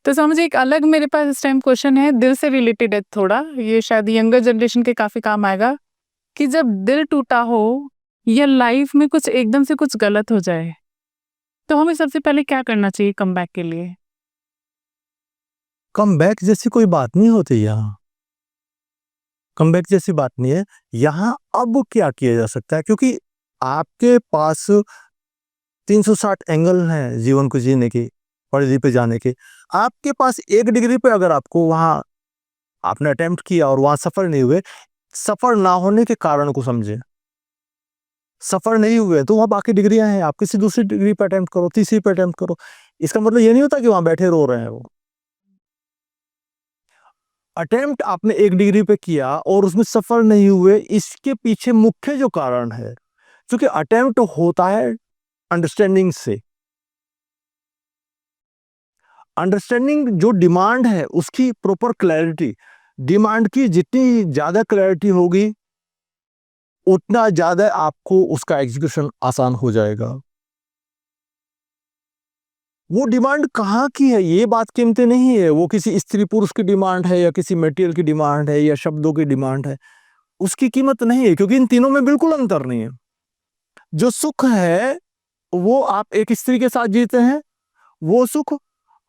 तो समझिए एक अलग मेरे पास इस टाइम क्वेश्चन है, दिल से रिलेटेड है थोड़ा, ये शायद यंगर जनरेशन के काफ़ी काम आएगा, कि जब दिल टूटा हो या लाइफ में कुछ एकदम से कुछ गलत हो जाए, तो हमें सबसे पहले क्या करना चाहिए कम बैक के लिए? कम बैक जैसी कोई बात नहीं होती यहाँ, कम बैक जैसी बात नहीं है यहाँ। अब क्या किया जा सकता है, क्योंकि आपके पास 360 एंगल हैं जीवन को जीने की, परिधि पे जाने के। आपके पास 1 डिग्री पे अगर आपको वहां आपने अटेम्प्ट किया और वहां सफल नहीं हुए, सफल ना होने के कारण को समझे। सफल नहीं हुए तो वहां बाकी डिग्रियां हैं, आप किसी दूसरी डिग्री पे अटेम्प्ट करो, तीसरी पे अटेम्प्ट करो। इसका मतलब ये नहीं होता कि वहां बैठे रो रहे हैं। वो अटेम्प्ट आपने 1 डिग्री पे किया और उसमें सफल नहीं हुए, इसके पीछे मुख्य जो कारण है, क्योंकि अटेम्प्ट होता है अंडरस्टैंडिंग से। अंडरस्टैंडिंग जो डिमांड है उसकी प्रॉपर क्लैरिटी, डिमांड की जितनी ज्यादा क्लैरिटी होगी उतना ज्यादा आपको उसका एग्जीक्यूशन आसान हो जाएगा। वो डिमांड कहाँ की है ये बात कीमती नहीं है, वो किसी स्त्री पुरुष की डिमांड है या किसी मटेरियल की डिमांड है या शब्दों की डिमांड है, उसकी कीमत नहीं है, क्योंकि इन तीनों में बिल्कुल अंतर नहीं है। जो सुख है वो आप एक स्त्री के साथ जीते हैं, वो सुख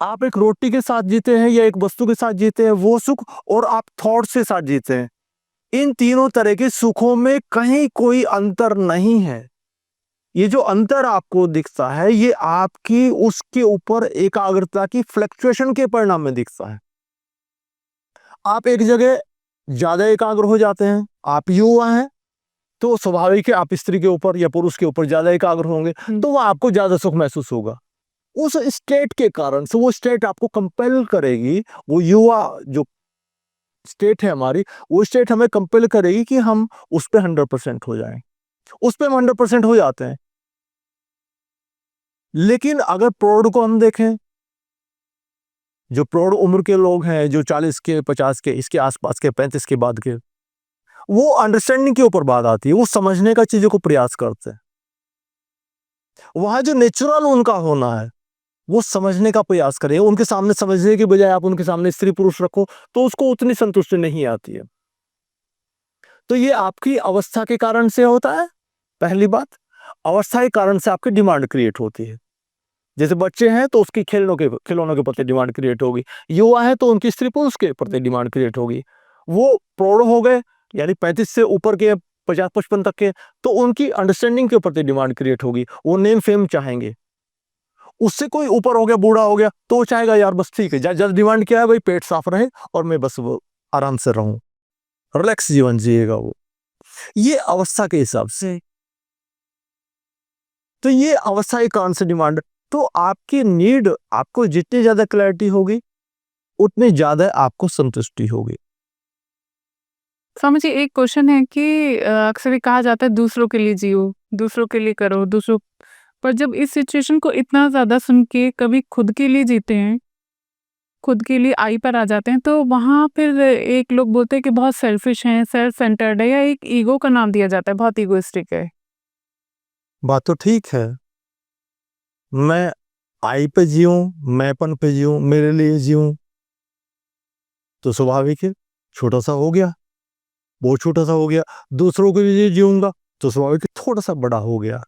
आप एक रोटी के साथ जीते हैं या एक वस्तु के साथ जीते हैं, वो सुख, और आप थॉट के साथ जीते हैं। इन तीनों तरह के सुखों में कहीं कोई अंतर नहीं है। ये जो अंतर आपको दिखता है ये आपकी उसके ऊपर एकाग्रता की फ्लक्चुएशन के परिणाम में दिखता है। आप एक जगह ज्यादा एकाग्र हो जाते हैं, आप युवा हैं तो स्वाभाविक है आप स्त्री के ऊपर या पुरुष के ऊपर ज्यादा एकाग्र होंगे, तो वह आपको ज्यादा सुख महसूस होगा। उस स्टेट के कारण से वो स्टेट आपको कंपेल करेगी, वो युवा जो स्टेट है हमारी, वो स्टेट हमें कंपेल करेगी कि हम उस पे 100% हो जाएं। उस पे हम 100% हो जाते हैं। लेकिन अगर प्रौढ़ को हम देखें, जो प्रौढ़ उम्र के लोग हैं, जो 40 के 50 के इसके आसपास के 35 के बाद के, वो अंडरस्टैंडिंग के ऊपर बात आती है, वो समझने का चीजों को प्रयास करते हैं। वहां जो नेचुरल उनका होना है वो समझने का प्रयास करें। उनके सामने समझने की बजाय आप उनके सामने स्त्री पुरुष रखो तो उसको उतनी संतुष्टि नहीं आती है। तो ये आपकी अवस्था के कारण से होता है। पहली बात, अवस्था के कारण से आपकी डिमांड क्रिएट होती है। जैसे बच्चे हैं तो उसकी खिलौनों के प्रति डिमांड क्रिएट होगी, युवा है तो उनकी स्त्री पुरुष के प्रति डिमांड क्रिएट होगी। वो प्रौढ़ हो गए यानी 35 से ऊपर के 50-55 तक के, तो उनकी अंडरस्टैंडिंग के प्रति डिमांड क्रिएट होगी। वो नेम फेम चाहेंगे। उससे कोई ऊपर हो गया, बूढ़ा हो गया, तो वो चाहेगा यार बस ठीक है, जस्ट डिमांड क्या है भाई, पेट साफ रहे और मैं बस वो आराम से रहूं, रिलैक्स जीवन जिएगा वो। ये अवस्था के हिसाब से, तो ये अवस्था के कारण से डिमांड। तो आपकी नीड, आपको जितनी ज्यादा क्लैरिटी होगी उतनी ज्यादा आपको संतुष्टि होगी। समझिए एक क्वेश्चन है कि अक्सर ये कहा जाता है दूसरों के लिए जियो, दूसरों के लिए करो, दूसरों, पर जब इस सिचुएशन को इतना ज़्यादा सुन के कभी खुद के लिए जीते हैं, खुद के लिए आई पर आ जाते हैं, तो वहाँ फिर एक लोग बोलते हैं कि बहुत सेल्फिश हैं, सेल्फ सेंटर्ड है, या एक ईगो का नाम दिया जाता है, बहुत ईगोइस्टिक है। बात तो ठीक है, मैं आई पे जीऊं, मैंपन पे जीऊं, मेरे लिए जीऊं, तो स्वाभाविक है छोटा सा हो गया, बहुत छोटा सा हो गया। दूसरों के लिए जीऊंगा तो स्वाभाविक है थोड़ा सा बड़ा हो गया।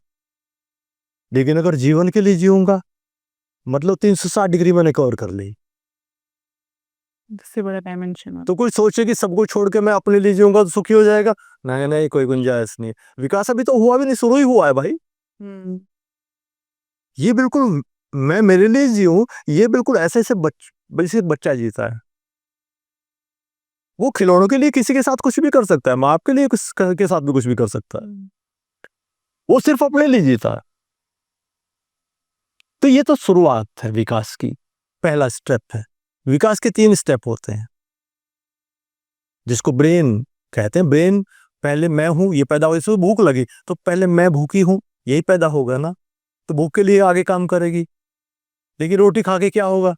लेकिन अगर जीवन के लिए जीऊंगा मतलब 360 डिग्री मैंने कवर कर ली। इससे बड़ा डायमेंशन तो कोई सोचे कि सब कुछ छोड़ के मैं अपने लिए जीऊंगा तो सुखी हो जाएगा, नहीं नहीं, कोई गुंजाइश नहीं। विकास अभी तो हुआ भी नहीं, शुरू ही हुआ है भाई। ये बिल्कुल मैं मेरे लिए जीऊं, ये बिल्कुल ऐसे ऐसे जैसे बच्चा जीता है। वो खिलौनों के लिए किसी के साथ कुछ भी कर सकता है, माँ बाप के लिए के साथ भी कुछ भी कर सकता है, वो सिर्फ अपने लिए जीता है। तो ये तो शुरुआत है विकास की, पहला स्टेप है। विकास के 3 स्टेप होते हैं जिसको ब्रेन कहते हैं। ब्रेन पहले मैं हूं, ये पैदा हुई, इसको भूख लगी तो पहले मैं भूखी हूं, यही पैदा होगा ना, तो भूख के लिए आगे काम करेगी। लेकिन रोटी खा के क्या होगा,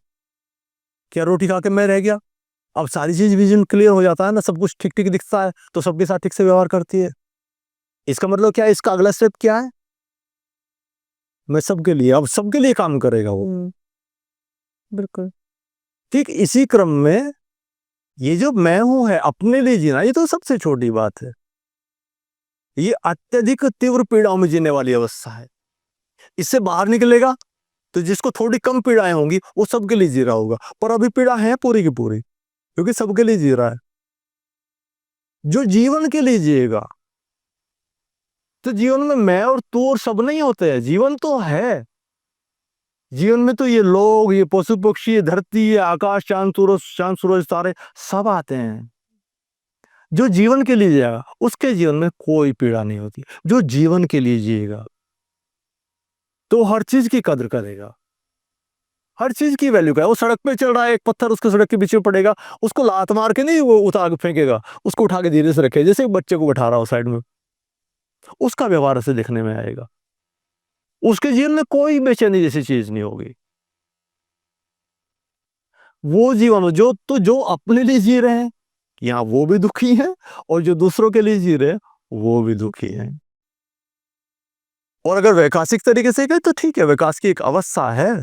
क्या रोटी खा के मैं रह गया? अब सारी चीज विजन क्लियर हो जाता है ना, सब कुछ ठीक ठीक दिखता है, तो सबके साथ ठीक से व्यवहार करती है। इसका मतलब क्या है, इसका अगला स्टेप क्या है, मैं सबके लिए, अब सबके लिए काम करेगा वो। बिल्कुल। ठीक इसी क्रम में ये जो मैं हूं है अपने लिए जीना, ये तो सबसे छोटी बात है। ये अत्यधिक तीव्र पीड़ाओं में जीने वाली अवस्था है। इससे बाहर निकलेगा तो जिसको थोड़ी कम पीड़ाएं होंगी वो सबके लिए जी रहा होगा, पर अभी पीड़ा है पूरी की पूरी, क्योंकि सबके लिए जी रहा है। जो जीवन के लिए जिएगा, तो जीवन में मैं और तू और सब नहीं होते हैं, जीवन तो है। जीवन में तो ये लोग, ये पशु पक्षी, ये धरती, ये आकाश, चांद सूरज तारे सब आते हैं। जो जीवन के लिए जिएगा उसके जीवन में कोई पीड़ा नहीं होती। जो जीवन के लिए जिएगा तो हर चीज की कदर करेगा, हर चीज की वैल्यू का है। वो सड़क पे चल रहा है, एक पत्थर उसके सड़क के पीछे पड़ेगा, उसको लात मार के नहीं वो उतार के फेंकेगा, उसको उठा के धीरे से रखे, जैसे एक बच्चे को बैठा रहा हो साइड में, उसका व्यवहार ऐसे देखने में आएगा। उसके जीवन में कोई बेचैनी जैसी चीज नहीं होगी। वो जीवन जो अपने लिए जी रहे हैं, यहाँ वो भी दुखी हैं, और जो दूसरों के लिए जी रहे हैं वो भी दुखी हैं। और अगर वैकासिक तरीके से कहें तो ठीक है, विकास की एक अवस्था है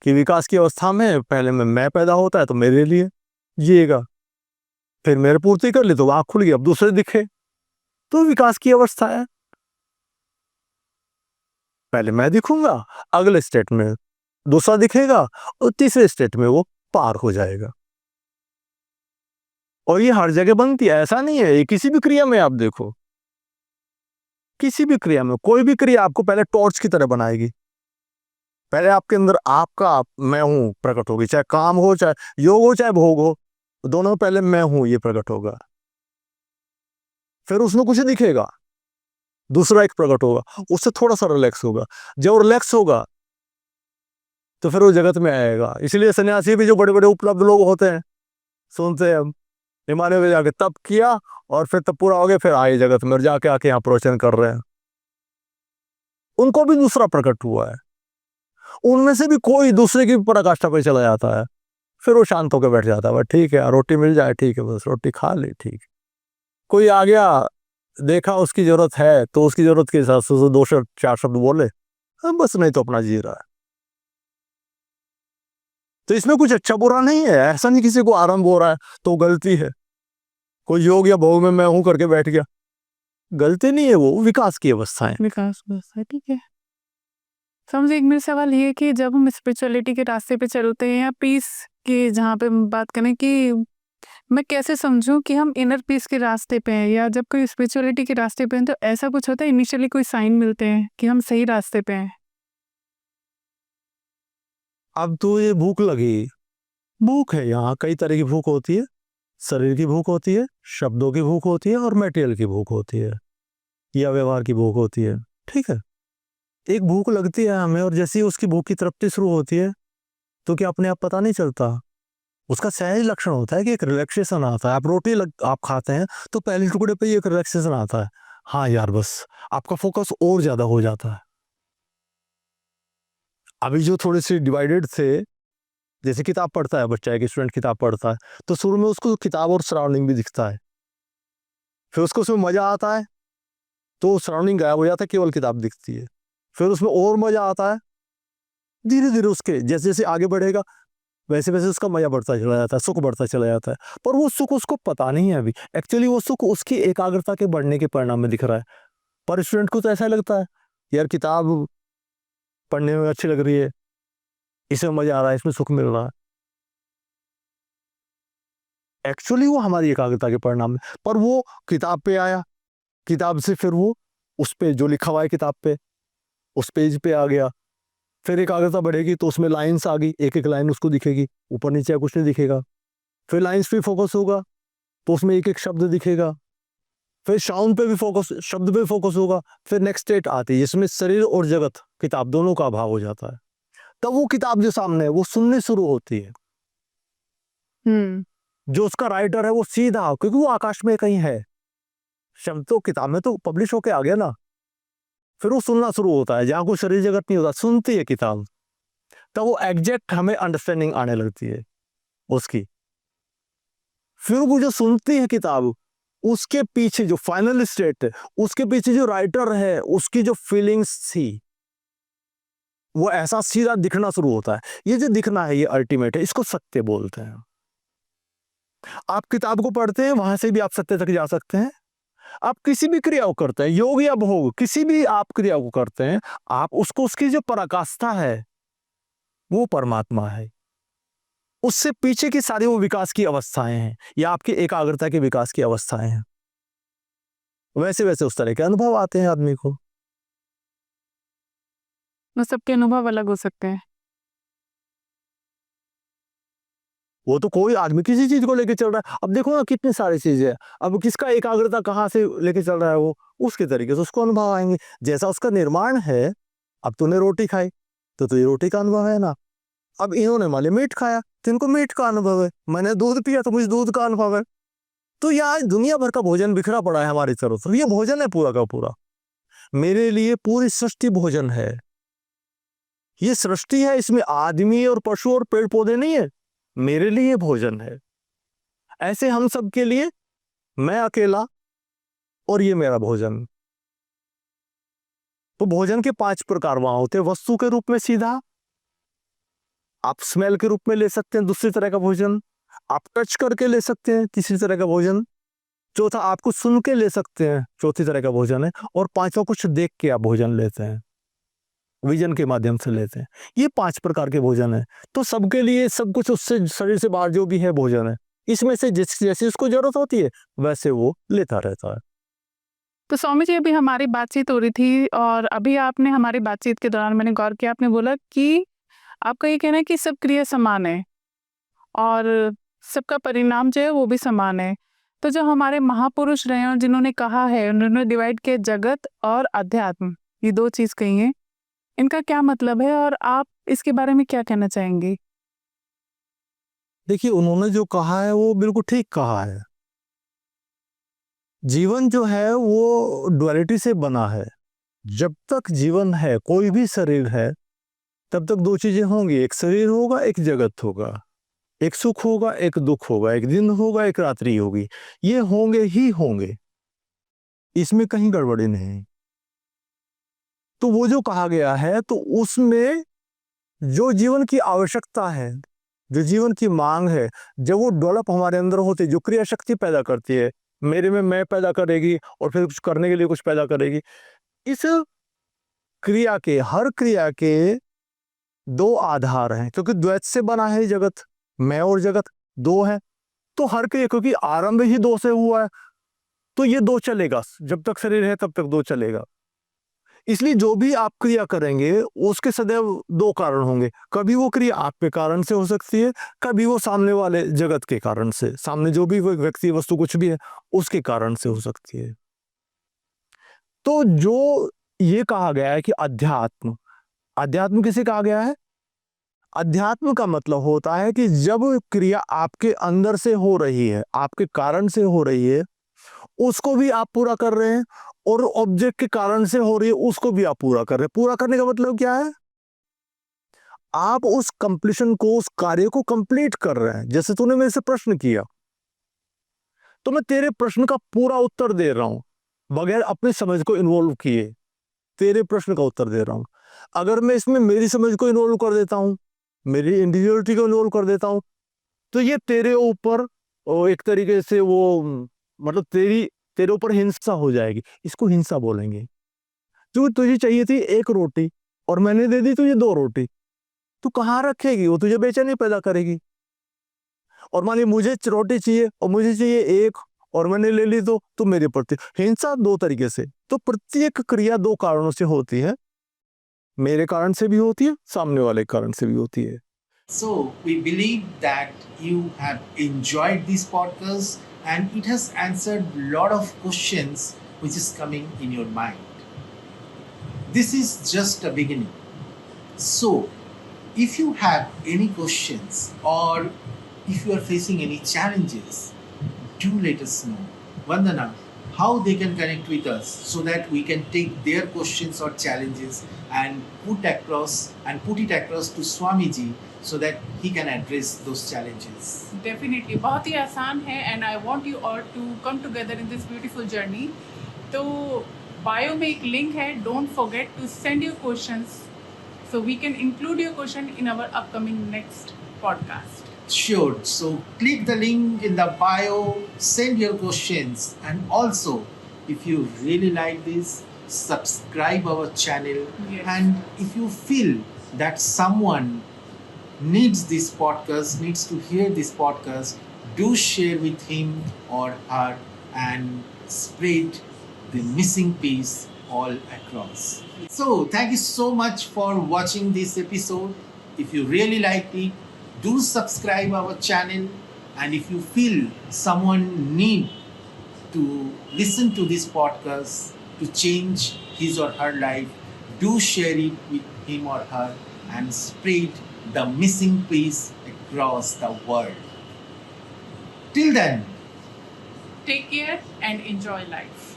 कि विकास की अवस्था में पहले में मैं पैदा होता है तो मेरे लिए जिएगा, फिर मेरे पूर्ति कर ली तो आँख खुल गई, अब दूसरे दिखे, तो विकास की अवस्था है। पहले मैं दिखूंगा, अगले स्टेट में दूसरा दिखेगा, और तीसरे स्टेट में वो पार हो जाएगा। और ये हर जगह बनती है, ऐसा नहीं है। ये किसी भी क्रिया में आप देखो, किसी भी क्रिया में, कोई भी क्रिया आपको पहले टॉर्च की तरह बनाएगी। पहले आपके अंदर आपका मैं हूं प्रकट होगी, चाहे काम हो, चाहे योग हो, चाहे भोग हो, दोनों पहले मैं हूं ये प्रकट होगा। फिर उसमें कुछ दिखेगा, दूसरा एक प्रकट होगा, उससे थोड़ा सा रिलैक्स होगा। जब रिलैक्स होगा तो फिर वो जगत में आएगा। इसलिए सन्यासी भी जो बड़े बड़े उपलब्ध लोग होते हैं, सुनते हैं हम, हिमालय में जाके तप किया और फिर तब पूरा हो गया, फिर आए जगत में और जाके आके यहाँ प्रवचन कर रहे हैं, उनको भी दूसरा प्रकट हुआ है। उनमें से भी कोई दूसरे की पराकाष्ठा पे चला जाता है, फिर वो शांत होकर बैठ जाता है, बस ठीक है, रोटी मिल जाए ठीक है, बस रोटी खा ली ठीक है। कोई आ गया, देखा उसकी जरूरत है तो उसकी जरूरत के हिसाब से 2 4 शब्द बोले, बस, नहीं तो अपना जी रहा है। तो इसमें कुछ अच्छा बुरा नहीं है, ऐसा नहीं किसी को आरंभ हो रहा है तो गलती है। कोई योग या भोग में मैं हूं करके बैठ गया, गलती नहीं है, वो विकास की अवस्था है। विकास अवस्था, ठीक है। समझे, एक मेरा सवाल ये है कि जब हम स्पिरिचुअलिटी के रास्ते पे चलते हैं या पीस की जहाँ पे हम बात करें, कि मैं कैसे समझूं कि हम इनर पीस के रास्ते पे हैं, या जब कोई स्पिरिचुअलिटी के रास्ते पे हैं तो ऐसा कुछ होता है, इनिशियली कोई साइन मिलते हैं कि हम सही रास्ते पे हैं? अब तो ये भूख लगी, भूख है, यहाँ कई तरह की भूख होती है। शरीर की भूख होती है, शब्दों की भूख होती है, और मटेरियल की भूख होती है, या व्यवहार की भूख होती है। ठीक है, एक भूख लगती है हमें, और जैसे ही उसकी भूख की तृप्ति शुरू होती है तो क्या अपने आप पता नहीं चलता, उसका सहज लक्षण होता है कि एक रिलैक्सेशन आता है। आप आप खाते हैं तो पहले टुकड़े पे ही एक रिलैक्सेशन आता है, हाँ यार बस, आपका फोकस और ज्यादा हो जाता है। अभी जो थोड़े से डिवाइडेड थे, जैसे किताब पढ़ता है बच्चा, एक स्टूडेंट किताब पढ़ता है तो शुरू में उसको किताब और सराउंडिंग भी दिखता है, फिर उसको उसमें मजा आता है तो सराउंडिंग गायब हो जाता है, केवल किताब दिखती है। फिर उसमें और मजा आता है, धीरे धीरे उसके जैसे जैसे आगे बढ़ेगा वैसे वैसे उसका मजा बढ़ता चला जाता है, सुख बढ़ता चला जाता है। पर वो सुख उसको पता नहीं है अभी, एक्चुअली वो सुख उसकी एकाग्रता के बढ़ने के परिणाम में दिख रहा है। पर स्टूडेंट को तो ऐसा लगता है, यार किताब पढ़ने में अच्छी लग रही है, इसमें मजा आ रहा है, इसमें सुख मिल रहा है। एक्चुअली वो हमारी एकाग्रता के परिणाम है। पर वो किताब पे आया, किताब से फिर वो उस पे जो लिखा हुआ है किताब पे, उस पेज पे आ गया। फिर एकाग्रता बढ़ेगी तो उसमें लाइन्स आ गई, एक-एक लाइन उसको दिखेगी, ऊपर नीचे कुछ नहीं दिखेगा। फिर लाइन्स पे फोकस होगा तो उसमें एक-एक शब्द दिखेगा। फिर साउंड पे भी फोकस, शब्द पे फोकस होगा। फिर नेक्स्ट स्टेट आती है जिसमें शरीर और जगत, किताब दोनों का अभाव हो जाता है। तब वो किताब जो सामने है वो सुननी शुरू होती है। जो उसका राइटर है वो सीधा, क्योंकि वो आकाश में कहीं है, शब्द तो किताब में तो पब्लिश होके आ गया ना, फिर वो सुनना शुरू होता है जहाँ कोई शरीर जगत नहीं होता, सुनती है किताब। तब वो एग्जैक्ट हमें अंडरस्टैंडिंग आने लगती है उसकी। फिर वो जो सुनती है किताब, उसके पीछे जो फाइनल स्टेट है, उसके पीछे जो राइटर है उसकी जो फीलिंग्स थी, वो ऐसा सीधा दिखना शुरू होता है। ये जो दिखना है ये अल्टीमेट है, इसको सत्य बोलते हैं। आप किताब को पढ़ते हैं, वहां से भी आप सत्य तक जा सकते हैं। आप किसी भी क्रिया को करते हैं, योग या भोग, किसी भी आप क्रिया को करते हैं, आप उसको, उसकी जो पराकाष्ठा है वो परमात्मा है। उससे पीछे की सारी वो विकास की अवस्थाएं हैं या आपकी एकाग्रता के विकास की अवस्थाएं हैं। वैसे वैसे उस तरह के अनुभव आते हैं आदमी को। वो सबके अनुभव अलग हो सकते हैं। वो तो कोई आदमी किसी चीज को लेके चल रहा है। अब देखो ना कितनी सारी चीजें हैं, अब किसका एकाग्रता कहाँ से लेके चल रहा है वो उसके तरीके से उसको अनुभव आएंगे, जैसा उसका निर्माण है। अब तूने रोटी खाई तो तुझे रोटी का अनुभव है ना। अब इन्होंने मान लिया मीट खाया तो इनको मीट का अनुभव है, मैंने दूध पिया तो मुझे दूध का अनुभव है। तो यार दुनिया भर का भोजन बिखरा पड़ा है हमारी तरफ, ये भोजन है पूरा का पूरा। मेरे लिए पूरी सृष्टि भोजन है। ये सृष्टि है, इसमें आदमी और पशु और पेड़ पौधे नहीं है, मेरे लिए भोजन है। ऐसे हम सब के लिए, मैं अकेला और ये मेरा भोजन। तो भोजन के 5 प्रकार वहां होते हैं। वस्तु के रूप में सीधा, आप स्मेल के रूप में ले सकते हैं दूसरी तरह का भोजन, आप टच करके ले सकते हैं तीसरी तरह का भोजन, चौथा आपको सुन के ले सकते हैं चौथी तरह का भोजन है, और पांचवा कुछ देख के आप भोजन लेते हैं, विजन के माध्यम से लेते हैं। ये 5 प्रकार के भोजन है। तो सबके लिए सब कुछ उससे शरीर से बाहर जो भी है भोजन है, इसमें से जैसी उसको जरूरत होती है वैसे वो लेता रहता है। तो स्वामी जी, अभी हमारी बातचीत हो रही थी और अभी आपने हमारी बातचीत के दौरान मैंने गौर किया, आपने बोला कि आपका ये कहना है कि सब क्रिया समान है और सबका परिणाम जो है वो भी समान है। तो जो हमारे महापुरुष रहे हैं और जिन्होंने कहा है, उन्होंने डिवाइड किया जगत और अध्यात्म, ये 2 चीज कही है, इनका क्या मतलब है और आप इसके बारे में क्या कहना चाहेंगे? देखिए उन्होंने जो कहा है वो बिल्कुल ठीक कहा है। जीवन जो है वो डुअलिटी से बना है। जब तक जीवन है, कोई भी शरीर है, तब तक 2 चीजें होंगी, एक शरीर होगा एक जगत होगा, एक सुख होगा एक दुख होगा, एक दिन होगा एक रात्रि होगी। ये होंगे ही होंगे, इसमें कहीं गड़बड़ी नहीं। तो वो जो कहा गया है तो उसमें जो जीवन की आवश्यकता है, जो जीवन की मांग है, जब वो डेवलप हमारे अंदर होती है, जो क्रिया शक्ति पैदा करती है, मेरे में मैं पैदा करेगी और फिर कुछ करने के लिए कुछ पैदा करेगी। इस क्रिया के, हर क्रिया के 2 आधार हैं, क्योंकि द्वैत से बना है जगत, मैं और जगत 2 है। तो हर क्रिया, क्योंकि आरंभ ही 2 से हुआ है, तो ये 2 चलेगा, जब तक शरीर है तब तक 2 चलेगा। इसलिए जो भी आप क्रिया करेंगे उसके सदैव 2 कारण होंगे। कभी वो क्रिया आपके कारण से हो सकती है, कभी वो सामने वाले जगत के कारण से, सामने जो भी व्यक्ति वस्तु कुछ भी है उसके कारण से हो सकती है। तो जो ये कहा गया है कि अध्यात्म, अध्यात्म किसे कहा गया है? अध्यात्म का मतलब होता है कि जब क्रिया आपके अंदर से हो रही है, आपके कारण से हो रही है, उसको भी आप पूरा कर रहे हैं, और ऑब्जेक्ट के कारण से हो रही है उसको भी आप पूरा कर रहे हैं। पूरा करने का मतलब क्या है? आप उस कंप्लीशन को, उस कार्य को कंप्लीट कर रहे हैं। जैसे तूने मेरे से प्रश्न किया तो मैं तेरे प्रश्न का पूरा उत्तर दे रहा हूं, बगैर अपने समझ को इन्वॉल्व किए तेरे प्रश्न का उत्तर दे रहा हूं। अगर मैं इसमें मेरी समझ को इन्वॉल्व कर देता हूं, मेरी इंडिविजुअलिटी को इन्वॉल्व कर देता हूं, तो ये तेरे ऊपर एक तरीके से वो, मतलब तेरे ऊपर हिंसा हो जाएगी। इसको हिंसा बोलेंगे। क्योंकि तुझे चाहिए थी 1 रोटी और मैंने दे दी तुझे 2 रोटी, तू कहाँ रखेगी? वो तुझे बेचैनी पैदा करेगी। और मान लीजिए मुझे रोटी चाहिए और मुझे चाहिए एक और मैंने ले ली दो, तो मेरे प्रति हिंसा दो तरीके से, तो प्रत्येक क्रिया दो कारणों से होती है, मेरे कारण से भी होती है, सामने वाले कारण से भी होती है। So we believe that you have enjoyed this podcast and it has answered a lot of questions which is coming in your mind. This is just a beginning. So if you have any questions or if you are facing any challenges, do let us know. Vandana, how they can connect with us so that we can take their questions or challenges and put it across to Swamiji so that he can address those challenges. Definitely बहुत ही आसान है and I want you all to come together in this beautiful journey. तो bio में एक link है, don't forget to send your questions so we can include your question in our upcoming next podcast. Sure. So click the link in the bio, send your questions, and also if you really like this, subscribe our channel. Yes. And if you feel that someone needs this podcast, needs to hear this podcast, do share with him or her and spread the missing piece all across. So thank you so much for watching this episode. If you really liked it, do subscribe our channel, and if you feel someone need to listen to this podcast to change his or her life, do share it with him or her and spread the missing piece across the world. Till then, take care and enjoy life.